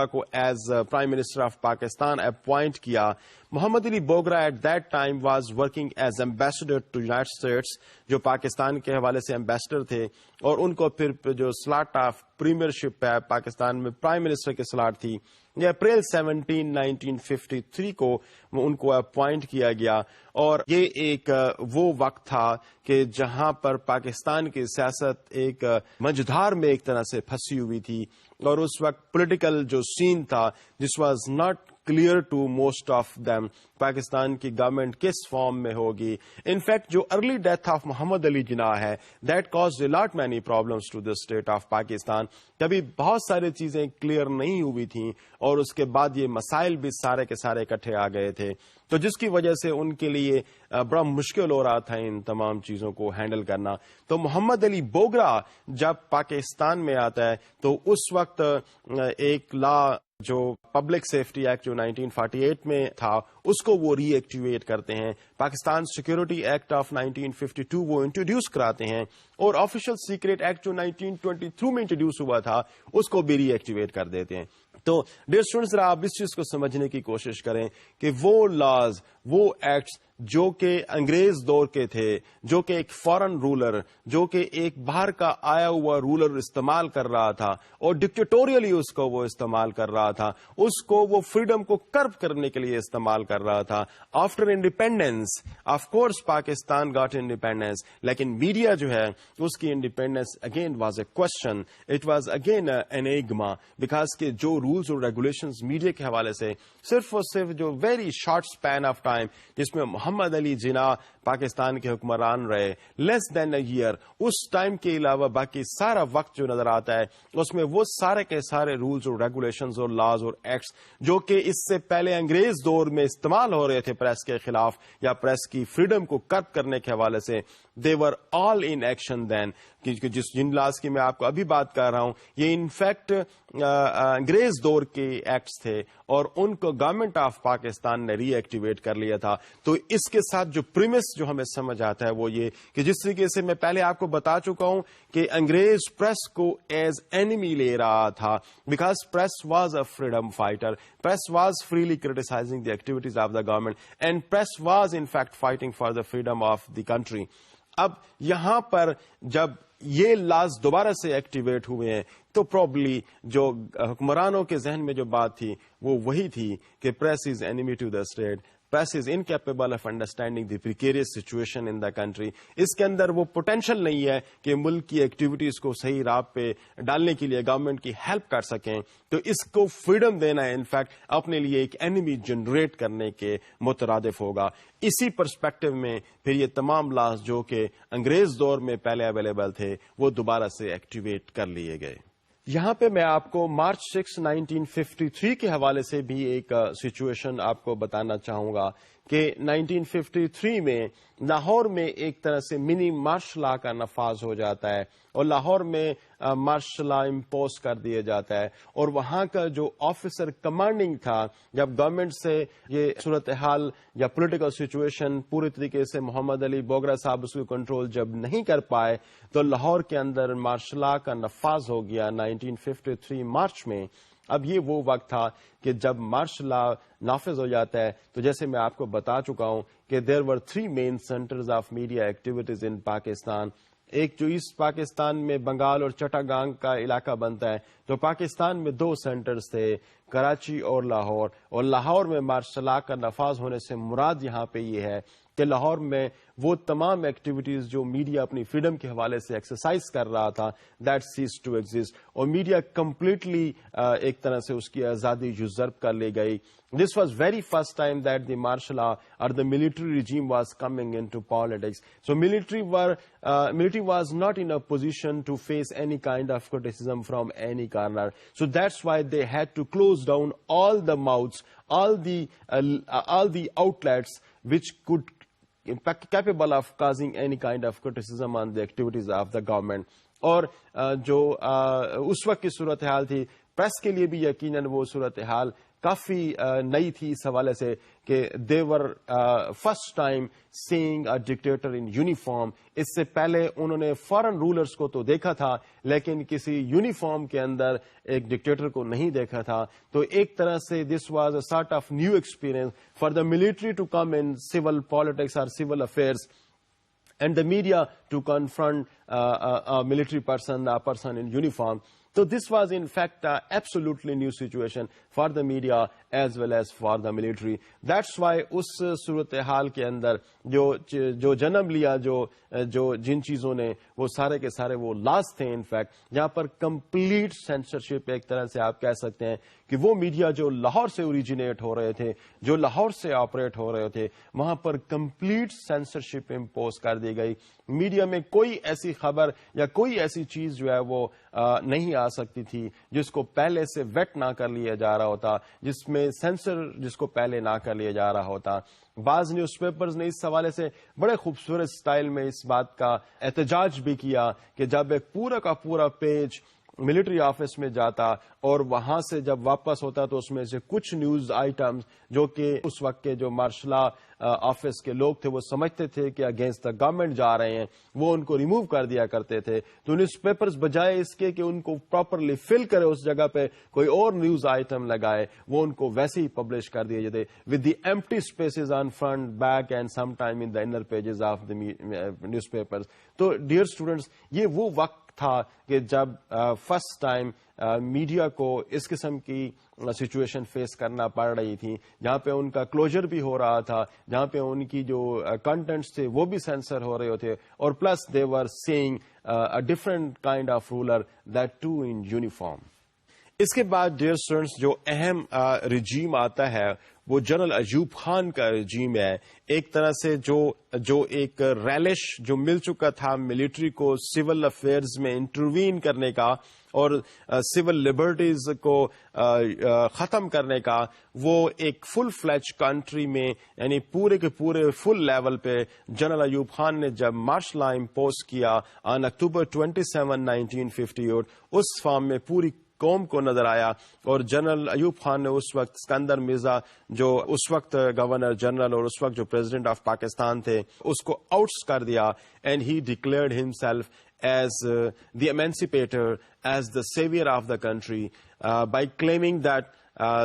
کو as prime minister of Pakistan appoint کیا. Muhammad Ali Bogra at that time was working as ambassador to United States, جو پاکستان کے حوالے سے ایمبیسڈر تھے، اور ان کو پھر جو سلاٹ آف پریمیئرشپ ہے پاکستان میں پرائم منسٹر کی سلاٹ تھی، یہ اپریل 17 1953 کو ان کو اپوائنٹ کیا گیا. اور یہ ایک وہ وقت تھا کہ جہاں پر پاکستان کی سیاست ایک مجدھار میں ایک طرح سے پھنسی ہوئی تھی، اور اس وقت پولیٹیکل جو سین تھا this was not clear to most of them. Pakistan کی گورنمنٹ کس فارم میں ہوگی. ان فیکٹ جو early death of Muhammad Ali Jinnah ہے that caused lot many problems to the state of Pakistan. کبھی بہت ساری چیزیں کلیئر نہیں ہوئی تھیں، اور اس کے بعد یہ مسائل بھی سارے کے سارے اکٹھے آ گئے تھے، تو جس کی وجہ سے ان کے لیے بڑا مشکل ہو رہا تھا ان تمام چیزوں کو ہینڈل کرنا. تو محمد علی بوگرا جب پاکستان میں آتا ہے تو اس وقت ایک لا جو پبلک سیفٹی ایکٹ جو 1948 میں تھا اس کو وہ ری ایکٹیویٹ کرتے ہیں. پاکستان سیکورٹی ایکٹ آف 1952 وہ انٹروڈیوس کراتے ہیں، اور آفیشل سیکریٹ ایکٹ جو 1923 میں انٹروڈیوس ہوا تھا اس کو بھی ری ایکٹیویٹ کر دیتے ہیں. تو ڈیئر اسٹوڈنٹس ذرا آپ اس چیز کو سمجھنے کی کوشش کریں کہ وہ لاز، وہ ایکٹس جو کہ انگریز دور کے تھے، جو کہ ایک فارن رولر، جو کہ ایک باہر کا آیا ہوا رولر استعمال کر رہا تھا اور ڈکٹیٹوریلی اس کو وہ استعمال کر رہا تھا، اس کو وہ فریڈم کو کرب کرنے کے لیے استعمال کر رہا تھا. After independence of course Pakistan got independence, لیکن میڈیا جو ہے اس کی independence again was a question, it was again an enigma, because کہ جو رولز اور ریگولیشنز میڈیا کے حوالے سے صرف اور صرف جو very short span of time جس میں محمد علی جناح پاکستان کے حکمران رہے لیس دین اے ایئر، اس ٹائم کے علاوہ باقی سارا وقت جو نظر آتا ہے اس میں وہ سارے کے سارے رولز اور ریگولیشنز اور لاز اور ایکٹس جو کہ اس سے پہلے انگریز دور میں استعمال ہو رہے تھے پریس کے خلاف یا پریس کی فریڈم کو کرب کرنے کے حوالے سے، they were all in action then. جن لاز کی میں آپ کو ابھی بات کر رہا ہوں یہ انفیکٹ انگریز دور کے ایکٹس تھے اور ان کو گورنمنٹ آف پاکستان نے ری ایکٹیویٹ کر لیا تھا. تو اس کے ساتھ جو پریمس جو ہمیں سمجھ آتا ہے وہ یہ کہ جس طریقے سے میں پہلے آپ کو بتا چکا ہوں کہ انگریز پریس کو ایز اینیمی لے رہا تھا because press was a freedom fighter, press was freely criticising the activities of the government and press was in fact fighting for the freedom of the country. اب یہاں پر جب یہ لاز دوبارہ سے ایکٹیویٹ ہوئے ہیں تو پروبلی جو حکمرانوں کے ذہن میں جو بات تھی وہ وہی تھی کہ press is enemy to the state, press is incapable of understanding the precarious situation in the country. اس کے اندر وہ پوٹینشیل نہیں ہے کہ ملک کی ایکٹیویٹیز کو صحیح راہ پہ ڈالنے کے لیے گورنمنٹ کی ہیلپ کر سکیں. تو اس کو فریڈم دینا ہے انفیکٹ اپنے لیے ایک اینیمی جنریٹ کرنے کے مترادف ہوگا. اسی پرسپیکٹو میں پھر یہ تمام لاز جو کہ انگریز دور میں پہلے اویلیبل تھے وہ دوبارہ سے ایکٹیویٹ کر لیے گئے. یہاں پہ میں آپ کو مارچ 6 1953 کے حوالے سے بھی ایک سچویشن آپ کو بتانا چاہوں گا کہ 1953 میں لاہور میں ایک طرح سے منی مارشل لا کا نفاذ ہو جاتا ہے اور لاہور میں مارشل لا امپوز کر دیا جاتا ہے اور وہاں کا جو آفیسر کمانڈنگ تھا جب گورنمنٹ سے یہ صورتحال یا پولیٹیکل سچویشن پوری طریقے سے محمد علی بوگرا صاحب اس کو کنٹرول جب نہیں کر پائے تو لاہور کے اندر مارشل لا کا نفاذ ہو گیا 1953 مارچ میں. اب یہ وہ وقت تھا کہ جب مارشل لا نافذ ہو جاتا ہے تو جیسے میں آپ کو بتا چکا ہوں کہ دیر ور 3 مین سینٹرز آف میڈیا ایکٹیویٹیز ان پاکستان. ایک جو ایسٹ پاکستان میں بنگال اور چٹاگانگ کا علاقہ بنتا ہے تو پاکستان میں 2 سینٹرز تھے، کراچی اور لاہور. اور لاہور میں مارشل لا کا نفاذ ہونے سے مراد یہاں پہ یہ ہے کہ لاہور میں وہ تمام ایکٹیویٹیز جو میڈیا اپنی فریڈم کے حوالے سے ایکسرسائز کر رہا تھا دیٹ سیز ٹو ایگزسٹ اور میڈیا کمپلیٹلی ایک طرح سے اس کی آزادی یوزرپ کر لی گئی. This was very first time that the martial law or the military regime was coming into politics. So military was not in a position to face any kind of criticism from any corner. So that's why they had to close down all the mouths, all the outlets which could capable of causing any kind of criticism on the activities of the government. اور جو اس وقت کی صورتحال تھی press کے لیے بھی یقیناً وہ صورتحال کافی نئی تھی اس حوالے سے کہ they were first time seeing a dictator in uniform. اس سے پہلے انہوں نے فارن رولرز کو تو دیکھا تھا لیکن کسی یونیفارم کے اندر ایک ڈکٹیٹر کو نہیں دیکھا تھا. تو ایک طرح سے this was a sort of new experience for the military to come in civil politics or civil affairs and the media to confront a military person, a person in uniform. So this was in fact an absolutely new situation for the media as well as for the military. That's why اس صورتحال کے اندر جو جنم لیا جو جن چیزوں نے وہ سارے کے سارے وہ لاز تھے انفیکٹ جہاں پر کمپلیٹ سینسرشپ ایک طرح سے آپ کہہ سکتے ہیں کہ وہ میڈیا جو لاہور سے اوریجنیٹ ہو رہے تھے جو لاہور سے آپریٹ ہو رہے تھے وہاں پر کمپلیٹ سینسرشپ امپوز کر دی گئی. میڈیا میں کوئی ایسی خبر یا کوئی ایسی چیز جو ہے وہ نہیں آ سکتی تھی جس کو پہلے سے ویٹ نہ کر لیا جا رہا ہوتا، جس میں سینسر جس کو پہلے نہ کر لیا جا رہا ہوتا. بعض نیوز پیپرز نے اس حوالے سے بڑے خوبصورت سٹائل میں اس بات کا احتجاج بھی کیا کہ جب ایک پورا کا پورا پیج ملٹری آفس میں جاتا اور وہاں سے جب واپس ہوتا تو اس میں سے کچھ نیوز آئٹمز جو کہ اس وقت کے جو مارشل لا آفس کے لوگ تھے وہ سمجھتے تھے کہ اگینسٹ دا گورنمنٹ جا رہے ہیں، وہ ان کو ریموو کر دیا کرتے تھے. تو نیوز پیپرز بجائے اس کے کہ ان کو پراپرلی فل کرے اس جگہ پہ کوئی اور نیوز آئٹم لگائے، وہ ان کو ویسے ہی پبلش کر دیے جاتے with the empty spaces on front back and some time in the inner pages of the news papers. تو ڈیئر اسٹوڈینٹس، یہ وہ وقت تھا کہ جب فرسٹ ٹائم میڈیا کو اس قسم کی سچویشن فیس کرنا پڑ رہی تھی، جہاں پہ ان کا کلوجر بھی ہو رہا تھا، جہاں پہ ان کی جو کنٹینٹس تھے وہ بھی سینسر ہو رہے ہوتے، اور plus they were seeing a different kind of ruler, that too in uniform. اس کے بعد ڈیئر اسٹوڈنٹس جو اہم رجیم آتا ہے وہ جنرل ایوب خان کا رجیم ہے. ایک طرح سے جو ایک ریلش جو مل چکا تھا ملٹری کو سول افیئرز میں انٹروین کرنے کا اور سول لبرٹیز کو ختم کرنے کا، وہ ایک فل فلیج کنٹری میں یعنی پورے کے پورے فل لیول پہ جنرل ایوب خان نے جب مارشل لا امپوز کیا آن اکتوبر 27 1958 اس فارم میں پوری قوم کو نظر آیا. اور جنرل ایوب خان نے اس وقت اسکندر مرزا جو اس وقت گورنر جنرل اور اس وقت جو پریزیڈنٹ آف پاکستان تھے اس کو آؤٹس کر دیا، and he declared himself as the emancipator, as the saviour of the country, by claiming that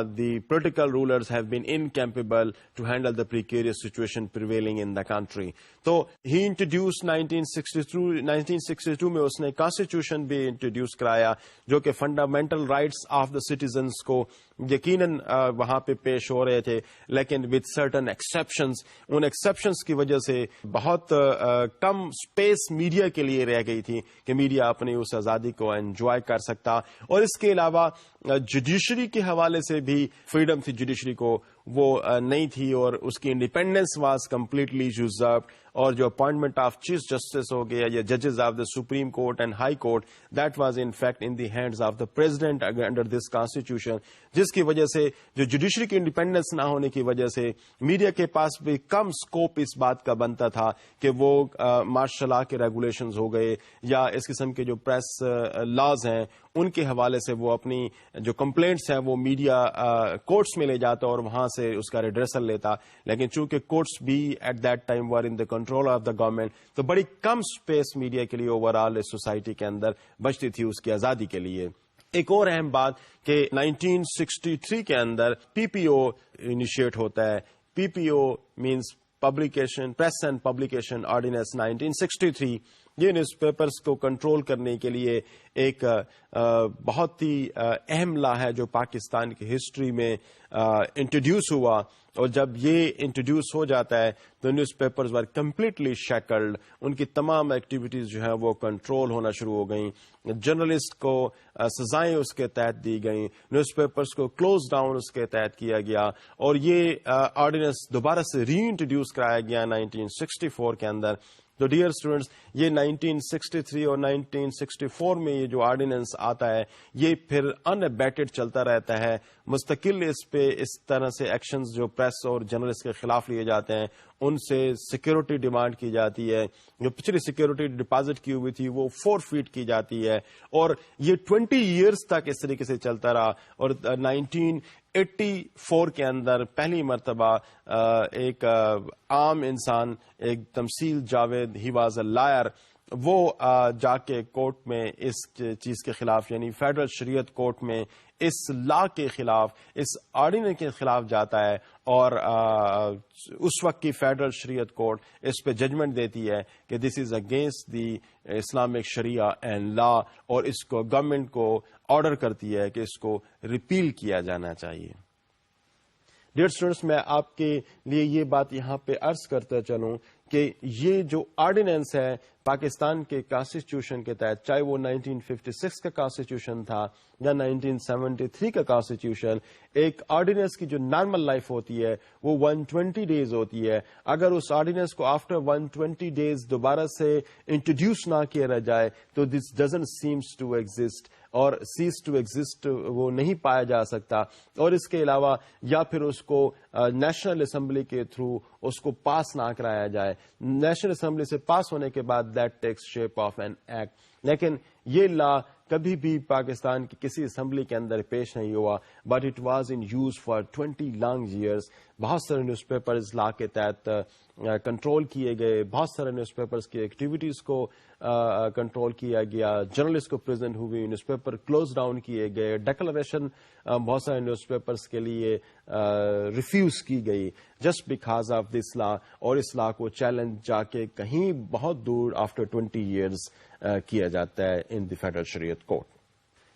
the political rulers have been incapable to handle the precarious situation prevailing in the country. تو he introduced 1962 میں اس نے constitution بھی introduce کرایا جو کہ fundamental rights of the citizens کو یقیناً وہاں پہ پیش ہو رہے تھے، لیکن with certain exceptions. In exceptions کی وجہ سے بہت کم اسپیس میڈیا کے لیے رہ گئی تھی کہ میڈیا اپنی اس آزادی کو انجوائے کر سکتا. اور اس کے علاوہ جوڈیشری کے حوالے سے بھی فریڈم تھی جوڈیشری کو، وہ نہیں تھی، اور اس کی انڈیپینڈنس واز کمپلیٹلی یوزربڈ. اور جو اپوائنٹمنٹ آف چیف جسٹس ہو گیا یا ججز of the supreme court and high court, that was in fact in the hands of the president under this constitution, جس کی وجہ سے جو جوڈیشری کی انڈیپینڈنس نہ ہونے کی وجہ سے میڈیا کے پاس بھی کم اسکوپ اس بات کا بنتا تھا کہ وہ مارشل لا کے ریگولیشنز ہو گئے یا اس قسم کے جو پریس لاز ہیں ان کے حوالے سے وہ اپنی جو کمپلینٹس ہیں وہ میڈیا کورٹس میں لے جاتا اور وہاں سے اس کا ریڈریسل لیتا. لیکن چونکہ کورٹس بھی at that time were in the control of the government, تو بڑی کم اسپیس میڈیا کے لیے اوور آل سوسائٹی کے اندر بچتی تھی اس کی آزادی کے لیے. ایک اور اہم بات کہ 1963 کے اندر پی پی او انیشیٹ ہوتا ہے. P P O means publication press and publication ordinance 1963. یہ نیوز پیپرز کو کنٹرول کرنے کے لیے ایک بہت ہی اہم لا ہے جو پاکستان کی ہسٹری میں انٹروڈیوس ہوا. اور جب یہ انٹروڈیوس ہو جاتا ہے تو نیوز پیپرز ور کمپلیٹلی شیکلڈ، ان کی تمام ایکٹیویٹیز جو ہیں وہ کنٹرول ہونا شروع ہو گئیں. جرنلسٹ کو سزائیں اس کے تحت دی گئیں، نیوز پیپرز کو کلوز ڈاؤن اس کے تحت کیا گیا. اور یہ آرڈیننس دوبارہ سے ری انٹروڈیوس کرایا گیا 1964 کے اندر. تو ڈیئر اسٹوڈینٹس، یہ 1963 اور 1964 میں یہ جو آرڈیننس آتا ہے یہ پھر ان ابیٹڈ چلتا رہتا ہے. مستقل اس پہ اس طرح سے ایکشنز جو پریس اور جرنلسٹ کے خلاف لیے جاتے ہیں، ان سے سیکورٹی ڈیمانڈ کی جاتی ہے. جو پچھلی سیکورٹی ڈپازٹ کی ہوئی تھی وہ 4 فیٹ کی جاتی ہے. اور یہ 20 ایئرز تک اس طریقے سے چلتا رہا. اور 1984 کے اندر پہلی مرتبہ ایک عام انسان، ایک تمثیل Javed, he was a lawyer, وہ جا کے کورٹ میں اس چیز کے خلاف یعنی فیڈرل شریعت کورٹ میں اس لا کے خلاف، اس آرڈیننس کے خلاف جاتا ہے. اور اس وقت کی فیڈرل شریعت کورٹ اس پہ ججمنٹ دیتی ہے کہ this is against the Islamic sharia and law, اور اس کو گورنمنٹ کو آرڈر کرتی ہے کہ اس کو ریپیل کیا جانا چاہیے. ڈیئر اسٹوڈینٹس، میں آپ کے لیے یہ بات یہاں پہ عرض کرتا چلوں کہ یہ جو آرڈیننس ہے پاکستان کے کانسٹیٹیوشن کے تحت، چاہے وہ 1956 کا کانسٹیٹیوشن تھا یا 1973 کا کانسٹیٹیوشن، ایک آرڈیننس کی جو نارمل لائف ہوتی ہے وہ 120 ڈیز ہوتی ہے. اگر اس آرڈیننس کو آفٹر 120 ڈیز دوبارہ سے انٹروڈیوس نہ کیا جائے تو this doesn't seems to exist, اور سیز ٹو ایگزسٹ وہ نہیں پایا جا سکتا. اور اس کے علاوہ یا پھر اس کو نیشنل اسمبلی کے تھرو اس کو پاس نہ کرایا جائے. نیشنل اسمبلی سے پاس ہونے کے بعد that takes shape of an act. لیکن یہ لا کبھی بھی پاکستان کی کسی اسمبلی کے اندر پیش نہیں ہوا, but it was in use for 20 long years. بہت سارے نیوز پیپرز لا کے تحت کنٹرول کیے گئے, بہت سارے نیوز پیپرز کی ایکٹیویٹیز کو کنٹرول کیا گیا, جرنلسٹ کو پریزنٹ ہوئی, نیوز پیپر کلوز ڈاؤن کیے گئے, ڈیکلریشن بہت سارے نیوز پیپرز کے لیے ریفیوز کی گئی جسٹ بیکاز آف دس لا, اور اس لا کو چیلنج جا کے کہیں بہت دور آفٹر 20 ایئرز کیا جاتا ہے ان دی فیڈرل شریعت کورٹ.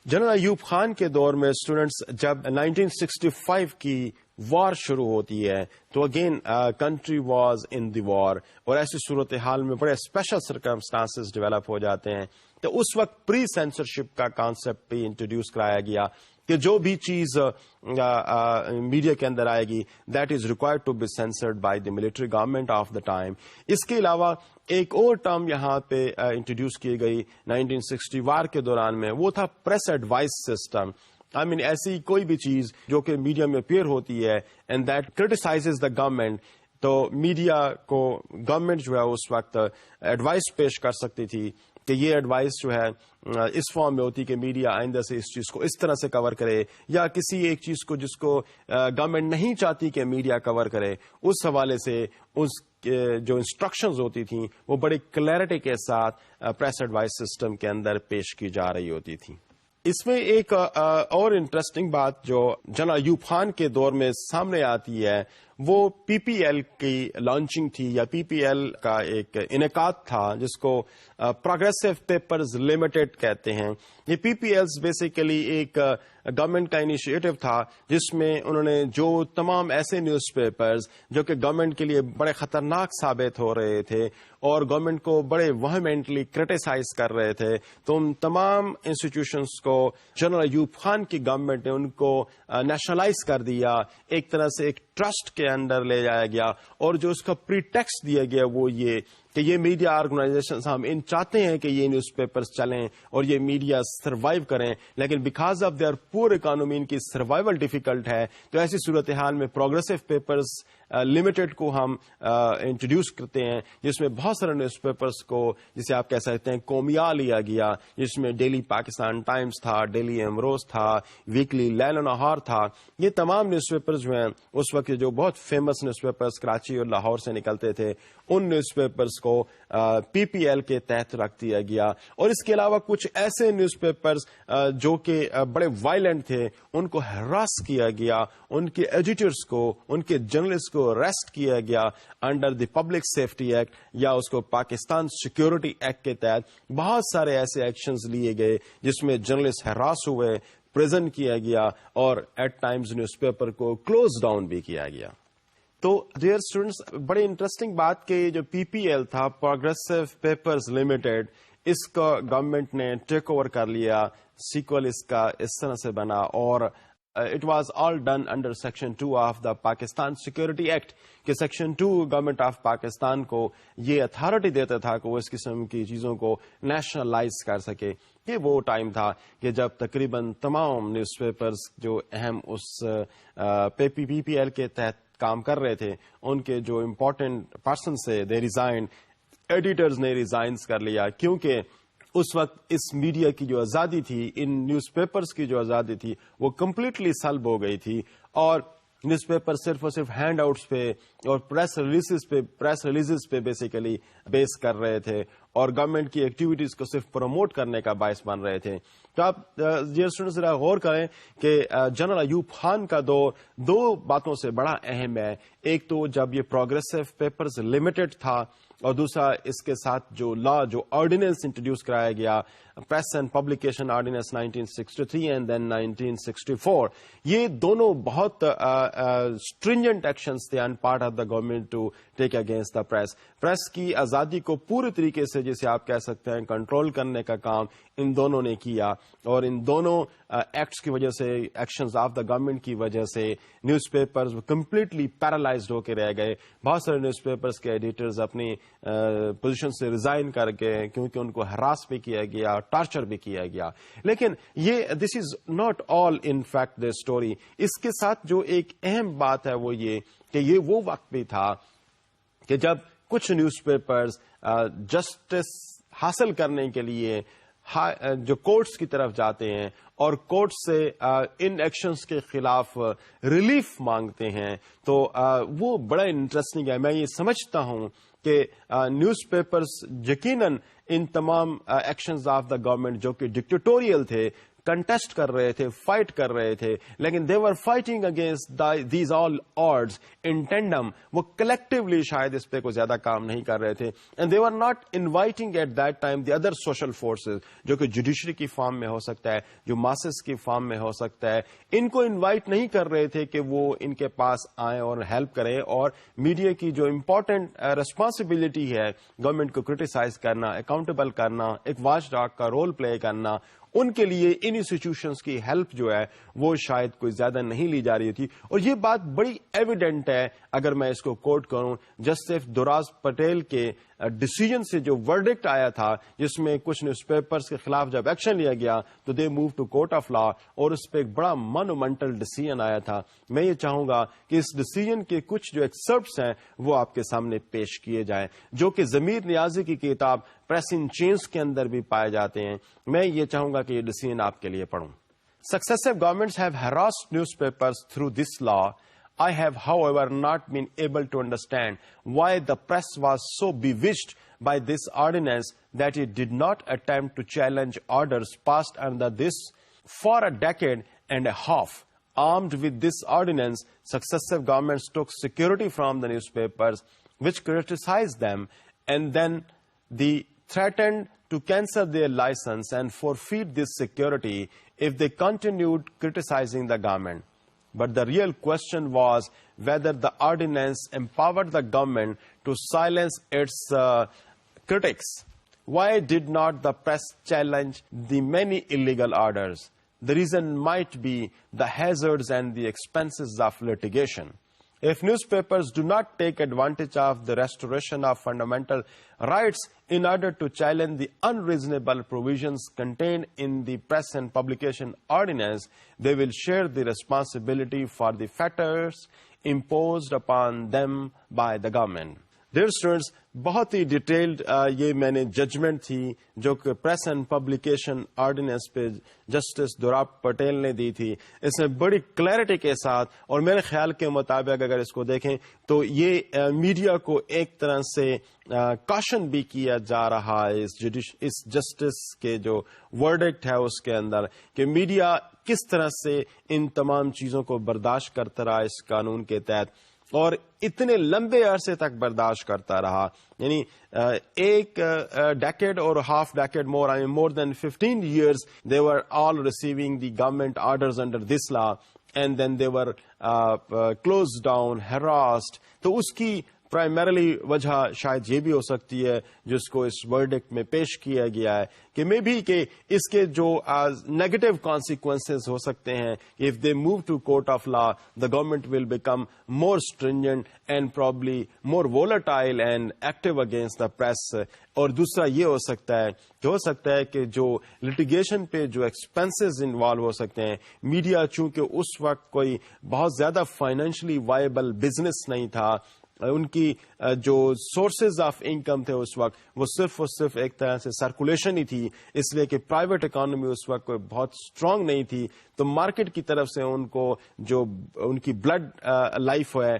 جنرل ایوب خان کے دور میں اسٹوڈنٹس جب 1965 کی وار شروع ہوتی ہے تو اگین کنٹری واز ان دی وار, اور ایسی صورتحال میں بڑے اسپیشل سرکمسٹانسز ڈیولپ ہو جاتے ہیں. تو اس وقت پری سینسرشپ کا کانسیپٹ بھی انٹروڈیوس کرایا گیا کہ جو بھی چیز میڈیا کے اندر آئے گی that is required to be censored by the military government of the time. اس کے علاوہ ایک اور ٹرم یہاں پہ انٹروڈیوس کی گئی 1960 وار کے دوران میں, وہ تھا press advice system. I mean, ایسی کوئی بھی چیز جو کہ میڈیا میں اپیئر ہوتی ہے اینڈ دیٹ کرٹیسائزز دا گورنمنٹ, تو میڈیا کو گورنمنٹ جو ہے اس وقت ایڈوائس پیش کر سکتی تھی کہ یہ ایڈوائس جو ہے اس فارم میں ہوتی کہ میڈیا آئندہ سے اس چیز کو اس طرح سے کور کرے, یا کسی ایک چیز کو جس کو گورنمنٹ نہیں چاہتی کہ میڈیا کور کرے, اس حوالے سے اس جو انسٹرکشنز ہوتی تھیں وہ بڑی کلیئرٹی کے ساتھ پریس ایڈوائس سسٹم کے اندر پیش کی جا رہی ہوتی تھی. اس میں ایک اور انٹرسٹنگ بات جو جنرل ایوب خان کے دور میں سامنے آتی ہے وہ پی پی ایل کی لانچنگ تھی, یا پی پی ایل کا ایک انعقاد تھا جس کو پروگریسو پیپرز لمیٹڈ کہتے ہیں. یہ پی پی ایلز بیسیکلی ایک گورنمنٹ کا انیشیٹو تھا جس میں انہوں نے جو تمام ایسے نیوز پیپرز جو کہ گورنمنٹ کے لیے بڑے خطرناک ثابت ہو رہے تھے اور گورنمنٹ کو بڑے وہمنٹلی کرٹیسائز کر رہے تھے, تو ان تمام انسٹیٹیوشنز کو جنرل ایوب خان کی گورنمنٹ نے ان کو نیشنلائز کر دیا, ایک طرح سے ایک ٹرسٹ کے اندر لے جایا گیا, اور جو اس کا پری ٹیکسٹ دیا گیا وہ یہ کہ یہ میڈیا آرگنائزیشنز ہم ان چاہتے ہیں کہ یہ نیوز پیپرز چلیں اور یہ میڈیا سروائیو کریں, لیکن بیکاز آف دیئر پور اکانومی ان کی سروائیول ڈیفیکلٹ ہے, تو ایسی صورتحال میں پروگریسو پیپرز لمیٹڈ کو ہم انٹروڈیوس کرتے ہیں جس میں بہت سارے نیوز پیپرز کو جسے آپ کہہ سکتے ہیں قومیہ لیا گیا, جس میں ڈیلی پاکستان ٹائمز تھا, ڈیلی امروز تھا, ویکلی لیل و نہار تھا. یہ تمام نیوز پیپرز جو ہیں اس وقت جو بہت فیمس نیوز پیپرز کراچی اور لاہور سے نکلتے تھے ان نیوز پیپرز کو پی پی ایل کے تحت رکھ دیا گیا. اور اس کے علاوہ کچھ ایسے نیوز پیپرز جو کہ بڑے وائلنٹ تھے ان کو ہراس کیا گیا, ان کے ایڈیٹرز کو, ان کے جرنلسٹ کو ریسٹ کیا گیا under the public safety act یا اس کو پاکستان سیکورٹی ایکٹ کے تحت. بہت سارے ایسے ایکشنز لیے گئے جس میں جرنلسٹ ہراس ہوئے, پریزنٹ کیا گیا, اور ایٹ ٹائمز نیوز پیپر کو کلوز ڈاؤن بھی کیا گیا. تو ڈیئر اسٹوڈینٹس, بڑی انٹرسٹنگ بات کہ جو پی پی ایل تھا پروگریسو پیپرز لمیٹڈ, اس کا گورنمنٹ نے ٹیک اوور کر لیا, سیکول اس کا اس طرح سے بنا, اور it was all done under section 2 of the Pakistan Security Act کہ section 2 گورنمنٹ آف پاکستان کو یہ اتھارٹی دیتا تھا کہ وہ اس قسم کی چیزوں کو نیشنلائز کر سکے. یہ وہ ٹائم تھا کہ جب تقریباً تمام نیوز پیپرز جو اہم اس پی پی ایل کے تحت کام کر رہے تھے ان کے جو امپورٹنٹ پرسن سے دے ریزائنڈ, ایڈیٹرز نے ریزائنس کر لیا, کیونکہ اس وقت اس میڈیا کی جو آزادی تھی, ان نیوز پیپرز کی جو آزادی تھی وہ کمپلیٹلی سلب ہو گئی تھی, اور نیوز پیپر صرف اور صرف ہینڈ آؤٹس پہ اور پریس ریلیزز پہ بیسیکلی بیس کر رہے تھے, اور گورنمنٹ کی ایکٹیویٹیز کو صرف پروموٹ کرنے کا باعث بن رہے تھے. تو آپ ڈیئر اسٹوڈنٹس ذرا غور کریں کہ جنرل ایوب خان کا دور دو باتوں سے بڑا اہم ہے. ایک تو جب یہ پروگریسو پیپرز لمیٹڈ تھا, اور دوسرا اس کے ساتھ جو لا, جو آرڈیننس انٹروڈیوس کرایا گیا, press and publication ordinance 1963 and then 1964, یہ دونوں بہت اسٹرینجنٹ ایکشنز تھے on part of the government to take against the press. Press کی آزادی کو پورے طریقے سے جسے آپ کہہ سکتے ہیں کنٹرول کرنے کا کام ان دونوں نے کیا, اور ان دونوں ایکٹس کی وجہ سے, ایکشنز آف دا گورنمنٹ کی وجہ سے نیوز پیپرز کمپلیٹلی پیرالائزڈ ہو کے رہ گئے. بہت سارے نیوز پیپرز کے ایڈیٹرز اپنی پوزیشن سے ریزائن کر گئے کیونکہ ان کو ہراس بھی کیا گیا, ٹارچر بھی کیا گیا. لیکن یہ this is not all in fact the story. اس کے ساتھ جو ایک اہم بات ہے وہ یہ کہ یہ وہ وقت بھی تھا کہ جب کچھ نیوز پیپرز جسٹس حاصل کرنے کے لیے جو کورٹس کی طرف جاتے ہیں اور کورٹ سے ان ایکشنز کے خلاف ریلیف مانگتے ہیں تو وہ بڑا انٹرسٹنگ ہے. میں یہ سمجھتا ہوں کہ نیوز پیپرز یقیناً ان تمام ایکشنز آف دا گورنمنٹ جو کہ ڈکٹیٹوریل تھے کنٹیسٹ کر رہے تھے, فائٹ کر رہے تھے, لیکن they were fighting against these all odds in tandem. وہ کلیکٹولی شاید اس پہ کوئی زیادہ کام نہیں کر رہے تھے. And they were not inviting at that time the other social forces, جو کہ جوڈیشری کی فارم میں ہو سکتا ہے, جو ماسز کی فارم میں ہو سکتا ہے. ان کو انوائٹ نہیں کر رہے تھے کہ وہ ان کے پاس آئیں اور ہیلپ کریں. اور میڈیا کی جو امپورٹنٹ ریسپانسبلٹی ہے گورنمنٹ کو کرٹیسائز کرنا, اکاؤنٹیبل کرنا, ایک واچ ڈاگ کا رول پلے کرنا, ان کے لیے ان انسٹیٹیوشنز کی ہیلپ جو ہے وہ شاید کوئی زیادہ نہیں لی جا رہی تھی. اور یہ بات بڑی ایویڈنٹ ہے اگر میں اس کو کوٹ کروں جسٹس دراز پٹیل کے ڈیسیجن سے جو ورڈکٹ آیا تھا, جس میں کچھ نیوز پیپرز کے خلاف جب ایکشن لیا گیا تو they move to court of law, اور اس پہ ایک بڑا مونومنٹل ڈیسیجن آیا تھا. میں یہ چاہوں گا کہ اس ڈیسیجن کے کچھ جو ایکسرپٹس ہیں وہ آپ کے سامنے پیش کیے جائیں, جو کہ ضمیر نیازی کی کتاب پریس ان چینز کے اندر بھی پائے جاتے ہیں. میں یہ چاہوں گا کہ یہ ڈیسیجن آپ کے لیے پڑھوں. Successive governments have harassed newspapers through this law. I have, however, not been able to understand why the press was so bewitched by this ordinance that it did not attempt to challenge orders passed under this for a decade and a half. Armed with this ordinance, successive governments took security from the newspapers, which criticized them, and then they threatened to cancel their license and forfeit this security if they continued criticizing the government. But the real question was whether the ordinance empowered the government to silence its critics. Why did not the press challenge the many illegal orders? The reason might be the hazards and the expenses of litigation. If newspapers do not take advantage of the restoration of fundamental rights in order to challenge the unreasonable provisions contained in the Press and Publication Ordinance, they will share the responsibility for the fetters imposed upon them by the government. Dear students, بہت ہی detailed یہ میں نے judgment تھی جو کہ press and publication ordinance پہ justice Dorab Patel نے دی تھی. اس میں بڑی کلیئرٹی کے ساتھ اور میرے خیال کے مطابق اگر اس کو دیکھیں تو یہ میڈیا کو ایک طرح سے کاشن بھی کیا جا رہا ہے اس جسٹس کے جو ورڈکٹ ہے اس کے اندر کہ میڈیا کس طرح سے ان تمام چیزوں کو برداشت کرتا رہا اس قانون کے تحت اور اتنے لمبے عرصے تک برداشت کرتا رہا. یعنی ایک ڈیکیڈ اور half decade more than 15 years they were all receiving the government orders under this law and then they were closed down, harassed. تو اس کی پرائمرلی وجہ شاید یہ بھی ہو سکتی ہے جس کو اس ورڈکٹ میں پیش کیا گیا ہے کہ میں بھی کہ اس کے جو نیگیٹو کانسیکوینسز ہو سکتے ہیں if they move to court of law the government will become more stringent and probably more volatile and active against the press. اور دوسرا یہ ہو سکتا ہے کہ جو لٹیگیشن پہ جو ایکسپینسز انوالو ہو سکتے ہیں, میڈیا چونکہ اس وقت کوئی بہت زیادہ فائنینشلی وائبل بزنس نہیں تھا, ان کی جو سورسز آف انکم تھے اس وقت وہ صرف اور صرف ایک طرح سے سرکولیشن ہی تھی, اس لیے کہ پرائیویٹ اکانومی اس وقت کوئی بہت اسٹرانگ نہیں تھی. تو مارکیٹ کی طرف سے ان کو جو ان کی بلڈ لائف ہے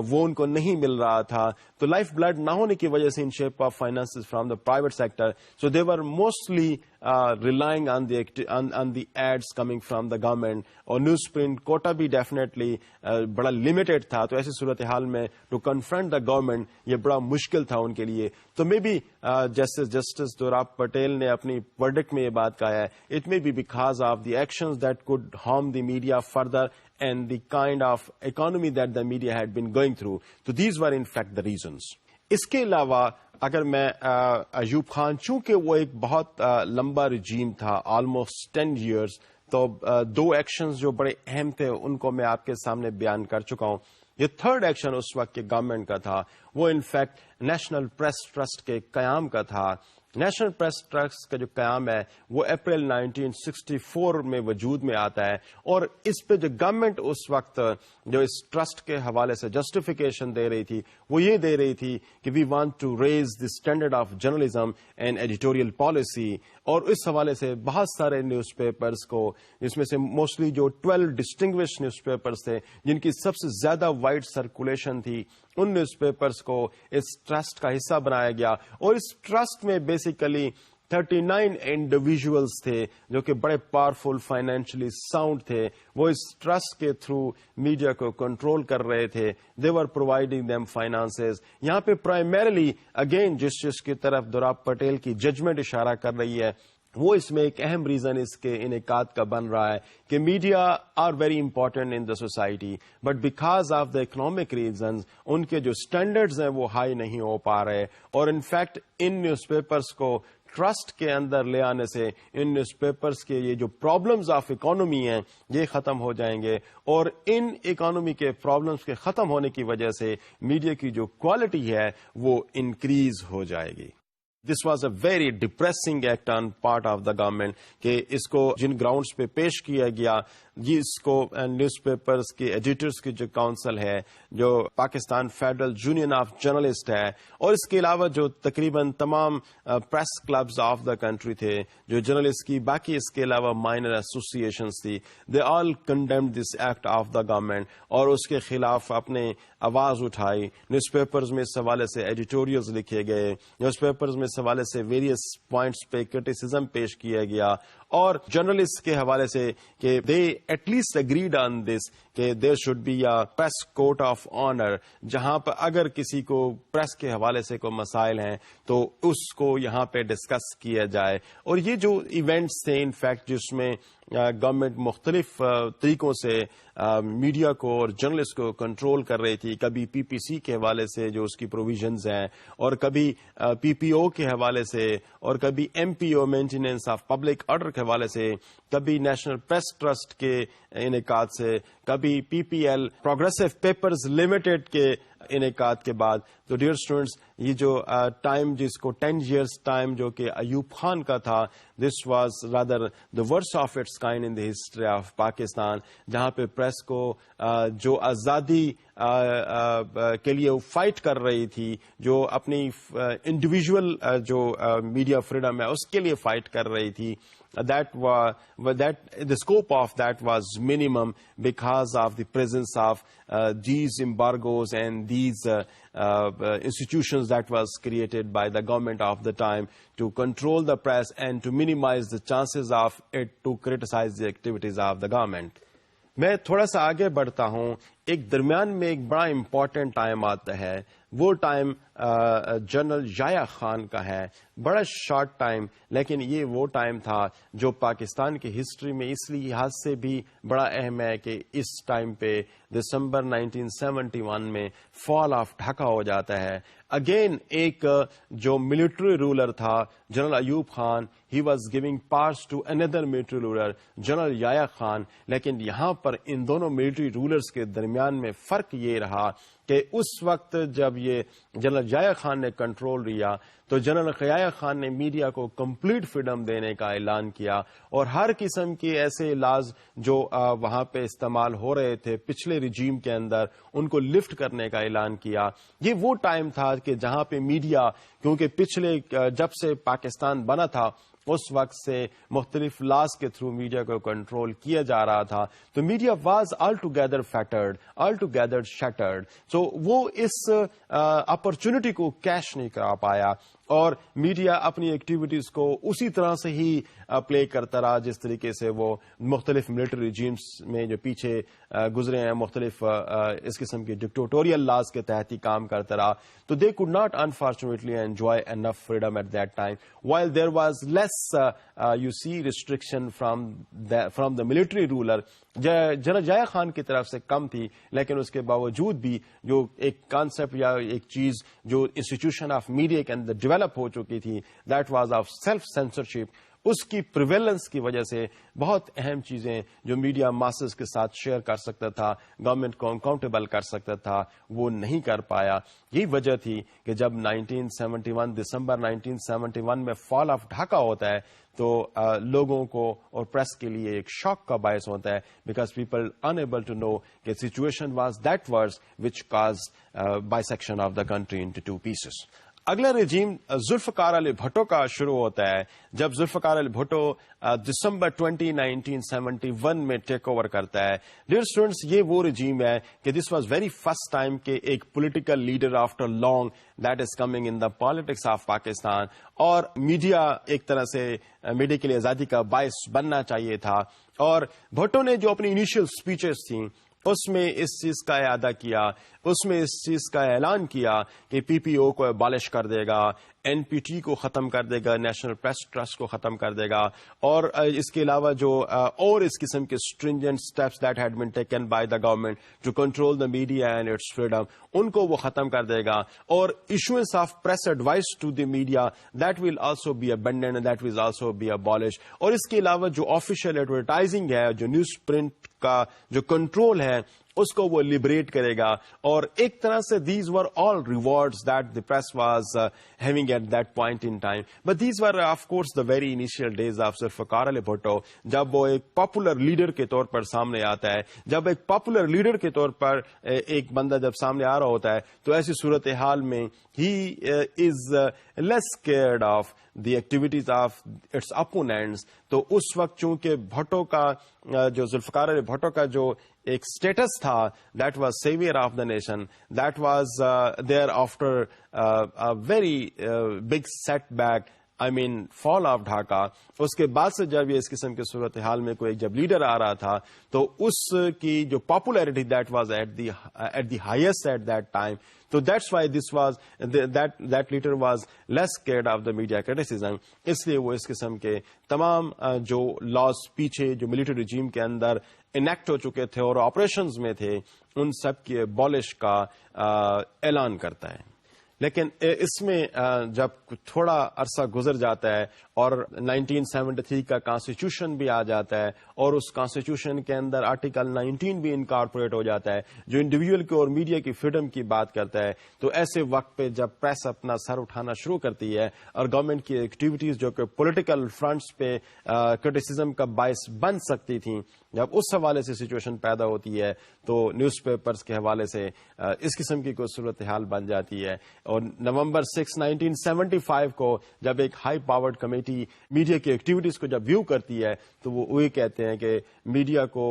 وہ ان کو نہیں مل رہا تھا. تو لائف بلڈ نہ ہونے کی وجہ سے in shape of finance from the private sector, so they were mostly relying on the aids coming from the government. اور نیوز پرنٹ کوٹا بھی ڈیفینیٹلی بڑا لمیٹڈ تھا. تو ایسی صورتحال میں ٹو کنفرنٹ دا گورنمنٹ یہ بڑا مشکل تھا ان کے لیے. تو may be justice Dorab Patel نے اپنی ورڈکٹ میں یہ بات کہا ہے, it may be because of the actions that could harm the media further and the kind of economy that the media had been going through. So these were in fact the reasons. اس کے علاوہ اگر میں ایوب خان, چونکہ وہ ایک بہت لمبا رجیم تھا almost 10 years, تو دو ایکشنز جو بڑے اہم تھے ان کو میں آپ کے سامنے بیان کر چکا ہوں. یہ تھرڈ ایکشن اس وقت کے گورنمنٹ کا تھا, وہ انفیکٹ نیشنل پریس ٹرسٹ کے قیام کا تھا. نیشنل پریس ٹرسٹ کا جو قیام ہے وہ اپریل 1964 میں وجود میں آتا ہے, اور اس پہ جو گورنمنٹ اس وقت جو اس ٹرسٹ کے حوالے سے جسٹیفیکیشن دے رہی تھی وہ یہ دے رہی تھی کہ we want to raise the standard of journalism and editorial policy. اور اس حوالے سے بہت سارے نیوز پیپرز کو، جس میں سے موسٹلی جو 12 ڈسٹنگوش نیوز پیپرز تھے جن کی سب سے زیادہ وائڈ سرکولیشن تھی، ان نیوز پیپرز کو اس ٹرسٹ کا حصہ بنایا گیا. اور اس ٹرسٹ میں بیسیکلی 39 انڈیویجولز تھے جو کہ بڑے پاورفل، فائنینشلی ساؤنڈ تھے. وہ اس ٹرسٹ کے تھرو میڈیا کو کنٹرول کر رہے تھے. دے ور پرووائڈنگ دیم فائنانسز. یہاں پہ پرائمریلی اگین جس چیز کی طرف دوراب پٹیل کی ججمنٹ اشارہ کر رہی ہے، وہ اس میں ایک اہم ریزن اس کے انعقاد کا بن رہا ہے کہ media are very important in the society, but because of the economic reasons ان کے جو اسٹینڈرڈز ہیں وہ ہائی نہیں ہو پا رہے. اور انفیکٹ ان نیوز پیپرز کو ٹرسٹ کے اندر لے آنے سے ان نیوز پیپرز کے یہ جو پرابلمز آف اکانومی ہیں یہ ختم ہو جائیں گے، اور ان اکانومی کے پرابلمز کے ختم ہونے کی وجہ سے میڈیا کی جو کوالٹی ہے وہ انکریز ہو جائے گی. This was a very depressing act on part of the government کہ اس کو جن گراؤنڈز پہ پیش کیا گیا، اس کو نیوز پیپرز کے ایڈیٹرز کی جو کونسل ہے، جو Pakistan federal union of journalist ہے، اور اس کے علاوہ جو تقریباً تمام press clubs of the country تھے، جو جرنلسٹ کی باقی اس کے علاوہ مائنر ایسوسیشنز تھی، they all condemned this act of the government اور اس کے خلاف اپنے آواز اٹھائی. نیوز پیپرز میں اس حوالے سے ایڈیٹوریلز لکھے گئے، نیوز پیپرز میں اس حوالے سے ویریس پوائنٹس پہ کرٹیسزم پیش کیا گیا، اور جرنلسٹ کے حوالے سے کہ they at least agreed on this کہ there should be a press code of honour, جہاں پر اگر کسی کو پریس کے حوالے سے کوئی مسائل ہیں تو اس کو یہاں پہ ڈسکس کیا جائے. اور یہ جو ایونٹس تھے انفیکٹ جس میں گورنمنٹ مختلف طریقوں سے میڈیا کو اور جرنلسٹ کو کنٹرول کر رہی تھی، کبھی پی پی سی کے حوالے سے جو اس کی پروویژنز ہیں، اور کبھی پی پی او کے حوالے سے، اور کبھی M P O maintenance of public order کے حوالے سے، کبھی نیشنل پریس ٹرسٹ کے انعقاد سے، کبھی P P L progressive papers limited کے انعقاد کے بعد. تو ڈیئر اسٹوڈنٹس، یہ جو ٹائم جس کو 10 ایئرس ٹائم جو کہ ایوب خان کا تھا، this was rather the worst of its kind in the history of Pakistan, جہاں پہ پریس کو جو آزادی کے لیے فائٹ کر رہی تھی، جو اپنی انڈیویجول جو میڈیا فریڈم ہے اس کے لیے فائٹ کر رہی تھی، the scope of that was minimum because of the presence of these embargoes and these institutions that was created by the government of the time to control the press and to minimize the chances of it to criticize the activities of the government. میں تھوڑا سا آگے بڑھتا ہوں. ایک درمیان میں ایک بڑا امپورٹنٹ ٹائم آتا ہے، وہ ٹائم جنرل ضیاء خان کا ہے. بڑا شارٹ ٹائم، لیکن یہ وہ ٹائم تھا جو پاکستان کی ہسٹری میں اس لحاظ سے بھی بڑا اہم ہے کہ اس ٹائم پہ دسمبر 1971 میں فال آف ڈھاکہ ہو جاتا ہے. اگین ایک جو ملٹری رولر تھا general Ayub Khan, he was giving pass to another military ruler general Zia Khan. لیکن یہاں پر ان دونوں ملٹری رولرز کے درمیان میں فرق یہ رہا کہ اس وقت جب یہ جنرل ضیاء خان نے کنٹرول لیا تو جنرل ضیاء خان نے میڈیا کو کمپلیٹ فریڈم دینے کا اعلان کیا، اور ہر قسم کے ایسے لاز جو وہاں پہ استعمال ہو رہے تھے پچھلے رجیم کے اندر ان کو لفٹ کرنے کا اعلان کیا. یہ وہ ٹائم تھا کہ جہاں پہ میڈیا، کیونکہ پچھلے جب سے پاکستان بنا تھا اس وقت سے مختلف لاز کے تھرو میڈیا کو کنٹرول کیا جا رہا تھا، تو media was all together fettered, all together shattered. So وہ اس اپرچونٹی کو کیش نہیں کرا پایا، اور میڈیا اپنی ایکٹیویٹیز کو اسی طرح سے ہی پلے کرتا رہا جس طریقے سے وہ مختلف ملٹری ریجیمز میں جو پیچھے گزرے ہیں، مختلف اس قسم کے ڈکٹیٹوریل لاز کے تحت ہی کام کرتا رہا. تو they could not unfortunately enjoy enough freedom at that time. While there was less you see restriction from the military ruler. General Zia Khan کی طرف سے کم تھی، لیکن اس کے باوجود بھی جو ایک کانسیپٹ یا ایک چیز جو انسٹیٹیوشن آف میڈیا کے اندر ڈیولپ ہو چکی تھی، that was of self censorship. اس کی پریویلنس کی وجہ سے بہت اہم چیزیں جو میڈیا ماسز کے ساتھ شیئر کر سکتا تھا، گورنمنٹ کو اکاؤنٹیبل کر سکتا تھا، وہ نہیں کر پایا. یہی وجہ تھی کہ جب 1971 دسمبر 1971 میں فال آف ڈھاکہ ہوتا ہے تو لوگوں کو اور پریس کے لیے ایک شاک کا باعث ہوتا ہے، because people enable to know کہ situation was that worse which caused bisection of the country into two pieces. اگلا رجیم ذوالفقار علی بھٹو کا شروع ہوتا ہے جب ذوالفقار علی بھٹو دسمبر 1971 میں ٹیک اوور کرتا ہے. ڈیئر اسٹوڈنٹس, یہ وہ رجیم ہے کہ this was very first time کہ ایک political leader after long that is coming in the politics of Pakistan, اور میڈیا ایک طرح سے میڈیا کے لیے آزادی کا باعث بننا چاہیے تھا. اور بھٹو نے جو اپنی انیشیل سپیچز تھیں اس میں اس چیز کا اعادہ کیا, اس میں اس چیز کا اعلان کیا کہ پی پی او کو ابالش کر دے گا, این پی ٹی کو ختم کر دے گا, نیشنل پریس ٹرسٹ کو ختم کر دے گا, اور اس کے علاوہ جو اور اس قسم کے stringent steps that had been taken by the government to control the media and its freedom, ان کو وہ ختم کر دے گا. اور issuance of press advice to the media that will also be abandoned, that will also be abolish. اور اس کے علاوہ جو آفیشیل ایڈورٹائزنگ ہے, جو نیوز پرنٹ کا جو کنٹرول ہے, اس کو وہ لبریٹ کرے گا. اور ایک طرح سے these were all rewards that the press was having at that point in time. But these were of course the very initial days of Zulfiqar Ali Bhutto, جب وہ ایک پاپولر لیڈر کے طور پر سامنے آتا ہے. جب ایک پاپولر لیڈر کے طور پر ایک بندہ جب سامنے آ رہا ہوتا ہے تو ایسی صورتحال میں he is less cared of the activities of its opponents. تو اس وقت چونکہ بھٹو کا جو ذوالفقار علی بھٹو کا جو ایک اسٹیٹس تھا, that was saviour of the nation, that was there after very big setback, I mean fall of Dhaka. اس کے بعد سے جب یہ اس قسم کی صورتحال میں کوئی جب لیڈر آ رہا تھا تو اس کی جو popularity that was at the highest at that time. تو that's why this was that leader was less cared of the media criticism. اس لیے وہ اس قسم کے تمام جو لاز پیچھے جو ملٹری رجیم کے اندر انیکٹ ہو چکے تھے اور آپریشنز میں تھے, ان سب کی ابالش کا اعلان کرتا ہے. لیکن اس میں جب تھوڑا عرصہ گزر جاتا ہے اور 1973 کا کانسٹیٹیوشن بھی آ جاتا ہے, اور اس کانسٹیٹیوشن کے اندر آرٹیکل 19 بھی انکارپوریٹ ہو جاتا ہے جو انڈیویجول کی اور میڈیا کی فریڈم کی بات کرتا ہے, تو ایسے وقت پہ جب پریس اپنا سر اٹھانا شروع کرتی ہے اور گورنمنٹ کی ایکٹیویٹیز جو کہ پولیٹیکل فرنٹس پہ کرٹیسزم کا باعث بن سکتی تھیں, جب اس حوالے سے سچویشن پیدا ہوتی ہے تو نیوز پیپرز کے حوالے سے اس قسم کی کوئی صورتحال بن جاتی ہے. اور نومبر 6, 1975 کو جب ایک ہائی پاورڈ کمیٹی میڈیا کی ایکٹیویٹیز کو جب ویو کرتی ہے تو وہ وہی کہتے ہیں کہ میڈیا کو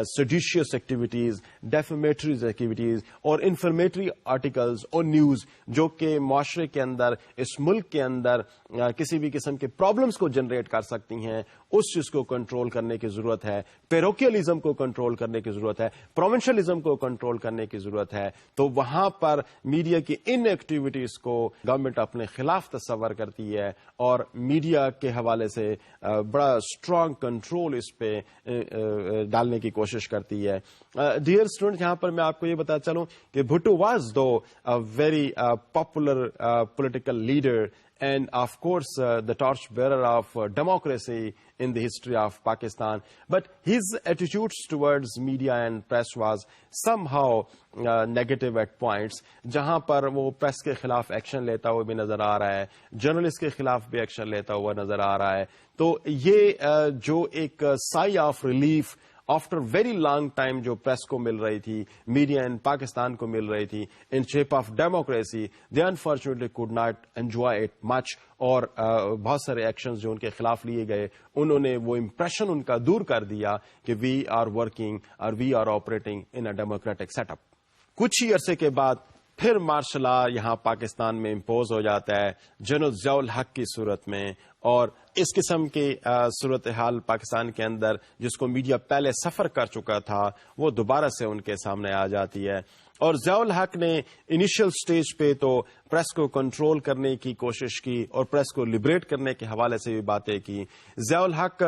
سیڈیشیس ایکٹیویٹیز, ڈیفیمیٹریز ایکٹیویٹیز اور انفارمیٹری آرٹیکلز اور نیوز جو کہ معاشرے کے اندر, اس ملک کے اندر کسی بھی قسم کے پرابلمز کو جنریٹ کر سکتی ہیں, اس چیز کو کنٹرول کرنے کی ضرورت ہے. پیروکیلزم کو کنٹرول کرنے کی ضرورت ہے, پروونشلزم کو کنٹرول کرنے کی ضرورت ہے. تو وہاں پر میڈیا کی ان ایکٹیویٹیز کو گورنمنٹ اپنے خلاف تصور کرتی ہے اور میڈیا کے حوالے سے بڑا اسٹرانگ کنٹرول اس پہ ڈالنے کی کوشش کرتی ہے. ڈیئر اسٹوڈنٹ, یہاں پر میں آپ کو یہ بتا چلوں کہ Bhutto was though very popular political leader and of course the torch bearer of democracy in the history of Pakistan, but his attitudes towards media and press was somehow negative at points. جہاں پر وہ press کے خلاف action لیتا ہوا بھی نظر آ رہا ہے, جرنلسٹ کے خلاف بھی ایکشن لیتا ہوا نظر آ رہا ہے. تو یہ جو ایک sigh of relief after very long time جو پریس کو مل رہی تھی, میڈیا ان پاکستان کو مل رہی تھی ان shape of democracy, they unfortunately could not enjoy it much. اور بہت سارے ایکشنز جو ان کے خلاف لیے گئے, انہوں نے وہ امپریشن ان کا دور کر دیا کہ وی آر ورکنگ اور we are operating in a democratic set up. کچھ ہی عرصے کے بعد پھر مارشل لا یہاں پاکستان میں امپوز ہو جاتا ہے جنرل ضیاء الحق کی صورت میں, اور اس قسم کی صورتحال پاکستان کے اندر جس کو میڈیا پہلے سفر کر چکا تھا وہ دوبارہ سے ان کے سامنے آ جاتی ہے. اور ضیاء الحق نے انیشل سٹیج پہ تو پریس کو کنٹرول کرنے کی کوشش کی اور پریس کو لبریٹ کرنے کے حوالے سے بھی باتیں کی. ضیاء الحق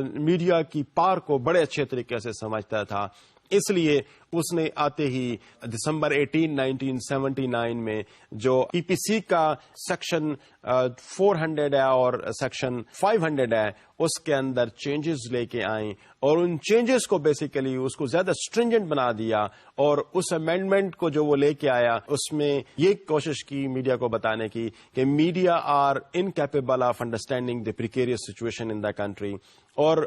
میڈیا کی پار کو بڑے اچھے طریقے سے سمجھتا تھا, اس لیے اس نے آتے ہی دسمبر 18, 1979 میں جو پی پی سی کا سیکشن 400 ہے اور سیکشن 500 ہے اس کے اندر چینجز لے کے آئیں, اور ان چینجز کو بیسیکلی اس کو زیادہ اسٹرنجنٹ بنا دیا. اور اس امینڈمنٹ کو جو وہ لے کے آیا اس میں یہ کوشش کی میڈیا کو بتانے کی کہ media are incapable of understanding the precarious situation in the country, اور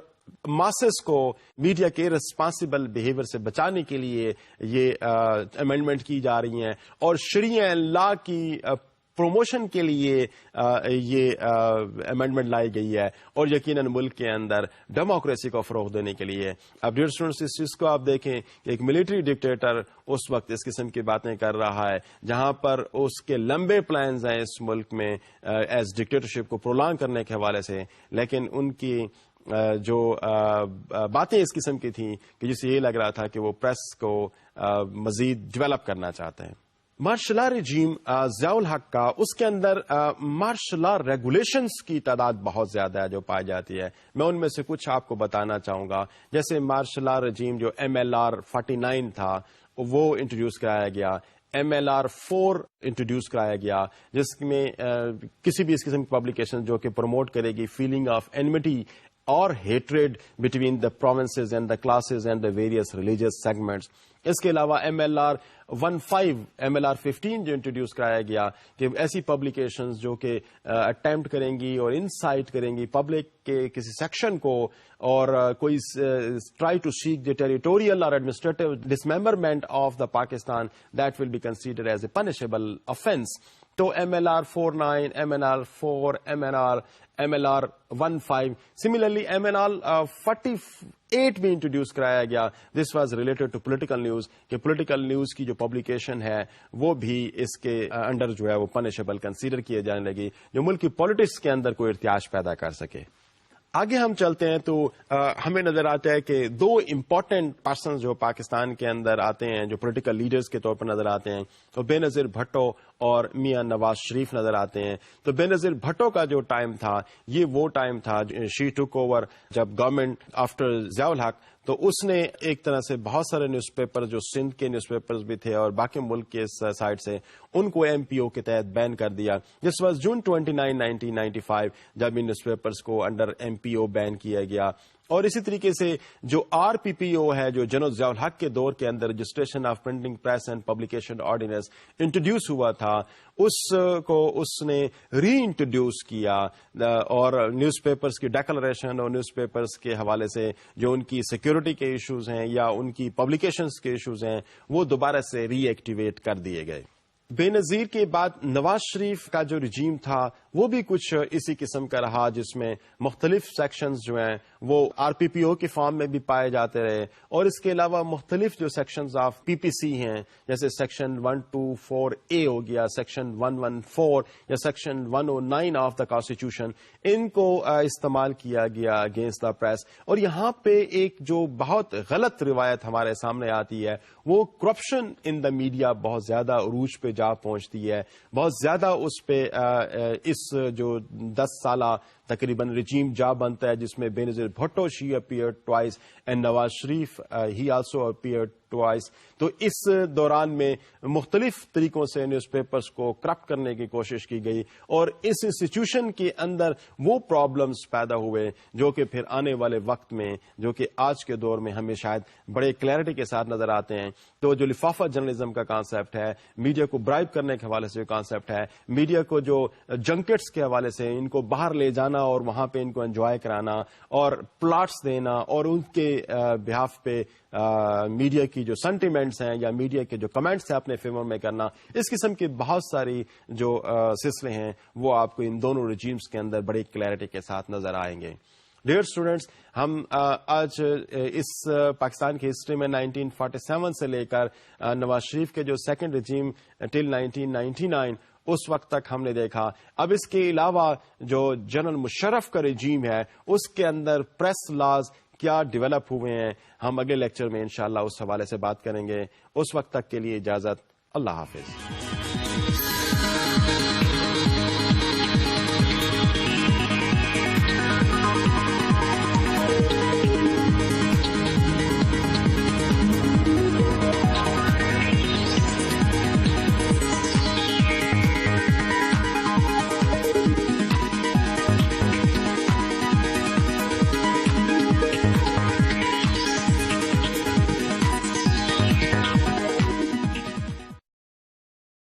ماسس کو میڈیا کے ریسپانسبل بیہیویئر سے بچانے کے لیے یہ امینڈمنٹ کی جا رہی ہیں. اور شریعہ لا کی پروموشن کے لیے یہ امینڈمنٹ لائی گئی ہے اور یقیناً ملک کے اندر ڈیموکریسی کو فروغ دینے کے لیے. اب ڈیئر اسٹوڈنٹس اس چیز کو آپ دیکھیں کہ ایک ملٹری ڈکٹیٹر اس وقت اس قسم کی باتیں کر رہا ہے جہاں پر اس کے لمبے پلانز ہیں اس ملک میں ایز ڈکٹیٹرشپ کو پرولانگ کرنے کے حوالے سے, لیکن ان کی جو باتیں اس قسم کی تھیں کہ جسے یہ لگ رہا تھا کہ وہ پریس کو مزید ڈیولپ کرنا چاہتے ہیں. مارشل لا رجیم ضیاء الحق کا, اس کے اندر مارشل لا ریگولیشنز کی تعداد بہت زیادہ ہے جو پائی جاتی ہے. میں ان میں سے کچھ آپ کو بتانا چاہوں گا. جیسے مارشل لا رجیم جو MLR 49 تھا وہ انٹروڈیوس کرایا گیا, MLR 4 انٹروڈیوس کرایا گیا, جس میں کسی بھی اس قسم کی پبلیکیشن جو کہ پروموٹ کرے گی فیلنگ آف اینمٹی اور hatred between the provinces and the classes and the various religious segments. اس کے علاوہ MLR 15 MLR 15 جو انٹروڈیوس کرایا گیا کہ ایسی پبلیکیشنز جو کہ اٹیمپٹ کریں گی اور انسائٹ کریں گی پبلک کے کسی سیکشن کو اور کوئی try to seek the territorial اور administrative dismemberment of the Pakistan, that will be considered as a punishable offense. تو MLR 49, MLR 4, MLR 15, similarly MLR 48 بھی انٹروڈیوس کرایا گیا. This was related to political news, کہ پولیٹیکل نیوز کی جو publication ہے وہ بھی اس کے انڈر جو ہے وہ پنشیبل کنسیڈر کیے جانے لگی, جو ملک کی پالیٹکس کے اندر کوئی ارتیاش پیدا کر سکے. آگے ہم چلتے ہیں تو ہمیں نظر آتا ہے کہ دو امپورٹنٹ پرسنز جو پاکستان کے اندر آتے ہیں جو پولیٹیکل لیڈرز کے طور پر نظر آتے ہیں, تو بے نظیر بھٹو اور میاں نواز شریف نظر آتے ہیں. تو بے نظیر بھٹو کا جو ٹائم تھا یہ وہ ٹائم تھا شی ٹوک اوور جب گورنمنٹ آفٹر ضیاء الحق, تو اس نے ایک طرح سے بہت سارے نیوز پیپر جو سندھ کے نیوز پیپرز بھی تھے اور باقی ملک کے سائڈ سے ان کو MPO کے تحت بین کر دیا. جس واز جون 29, 1995 جب ان نیوز پیپرز کو انڈر MPO بین کیا گیا. اور اسی طریقے سے جو RPPO ہے جو جنرل ضیاء الحق کے دور کے اندر registration of printing press and publication ordinance introduce ہوا تھا, اس کو اس نے ری انٹروڈیوس کیا اور نیوز پیپرز کی ڈیکلریشن اور نیوز پیپرز کے حوالے سے جو ان کی سیکیورٹی کے ایشوز ہیں یا ان کی پبلیکیشنز کے ایشوز ہیں وہ دوبارہ سے ری ایکٹیویٹ کر دیے گئے. بے نظیر کے بعد نواز شریف کا جو رجیم تھا وہ بھی کچھ اسی قسم کا رہا, جس میں مختلف سیکشنز جو ہیں وہ RPPO کے فارم میں بھی پائے جاتے رہے, اور اس کے علاوہ مختلف جو سیکشنز آف PPC ہیں جیسے سیکشن 124A ہو گیا, سیکشن 114 یا سیکشن 109 آف دا کانسٹیٹیوشن, ان کو استعمال کیا گیا اگینسٹ دا پریس. اور یہاں پہ ایک جو بہت غلط روایت ہمارے سامنے آتی ہے وہ کرپشن ان دا میڈیا بہت زیادہ عروج پہ جا پہنچتی ہے, بہت زیادہ اس پہ اس جو 10 سالہ تقریباً رجیم جا بنتا ہے جس میں Benazir Bhutto she appeared twice and Nawaz Sharif he also appeared twice. تو اس دوران میں مختلف طریقوں سے نیوز پیپرز کو کرپٹ کرنے کی کوشش کی گئی اور اس انسٹیٹیوشن کے اندر وہ پرابلمز پیدا ہوئے جو کہ پھر آنے والے وقت میں جو کہ آج کے دور میں ہمیں شاید بڑے کلیئرٹی کے ساتھ نظر آتے ہیں. تو جو لفافہ جرنلزم کا کانسیپٹ ہے, میڈیا کو برائب کرنے کے حوالے سے جو کانسیپٹ ہے, میڈیا کو جو جنکٹس کے حوالے سے ان کو باہر لے جانا اور وہاں پہ ان کو انجوائے کرانا اور پلاٹس دینا اور ان کے بہاف پہ میڈیا کی جو سینٹیمنٹس ہیں یا میڈیا کے جو کمنٹس ہیں اپنے فیور میں کرنا, اس قسم کی بہت ساری جو سلسلے ہیں وہ آپ کو ان دونوں رجیمز کے اندر بڑی کلیئرٹی کے ساتھ نظر آئیں گے. ڈیئر اسٹوڈینٹس, ہم آج اس پاکستان کی ہسٹری میں 1947 سے لے کر نواز شریف کے جو سیکنڈ رجیم ٹل 1999 اس وقت تک ہم نے دیکھا. اب اس کے علاوہ جو جنرل مشرف کا رجیم ہے اس کے اندر پریس لاز کیا ڈیولپ ہوئے ہیں, ہم اگلے لیکچر میں انشاءاللہ اس حوالے سے بات کریں گے. اس وقت تک کے لیے اجازت, اللہ حافظ.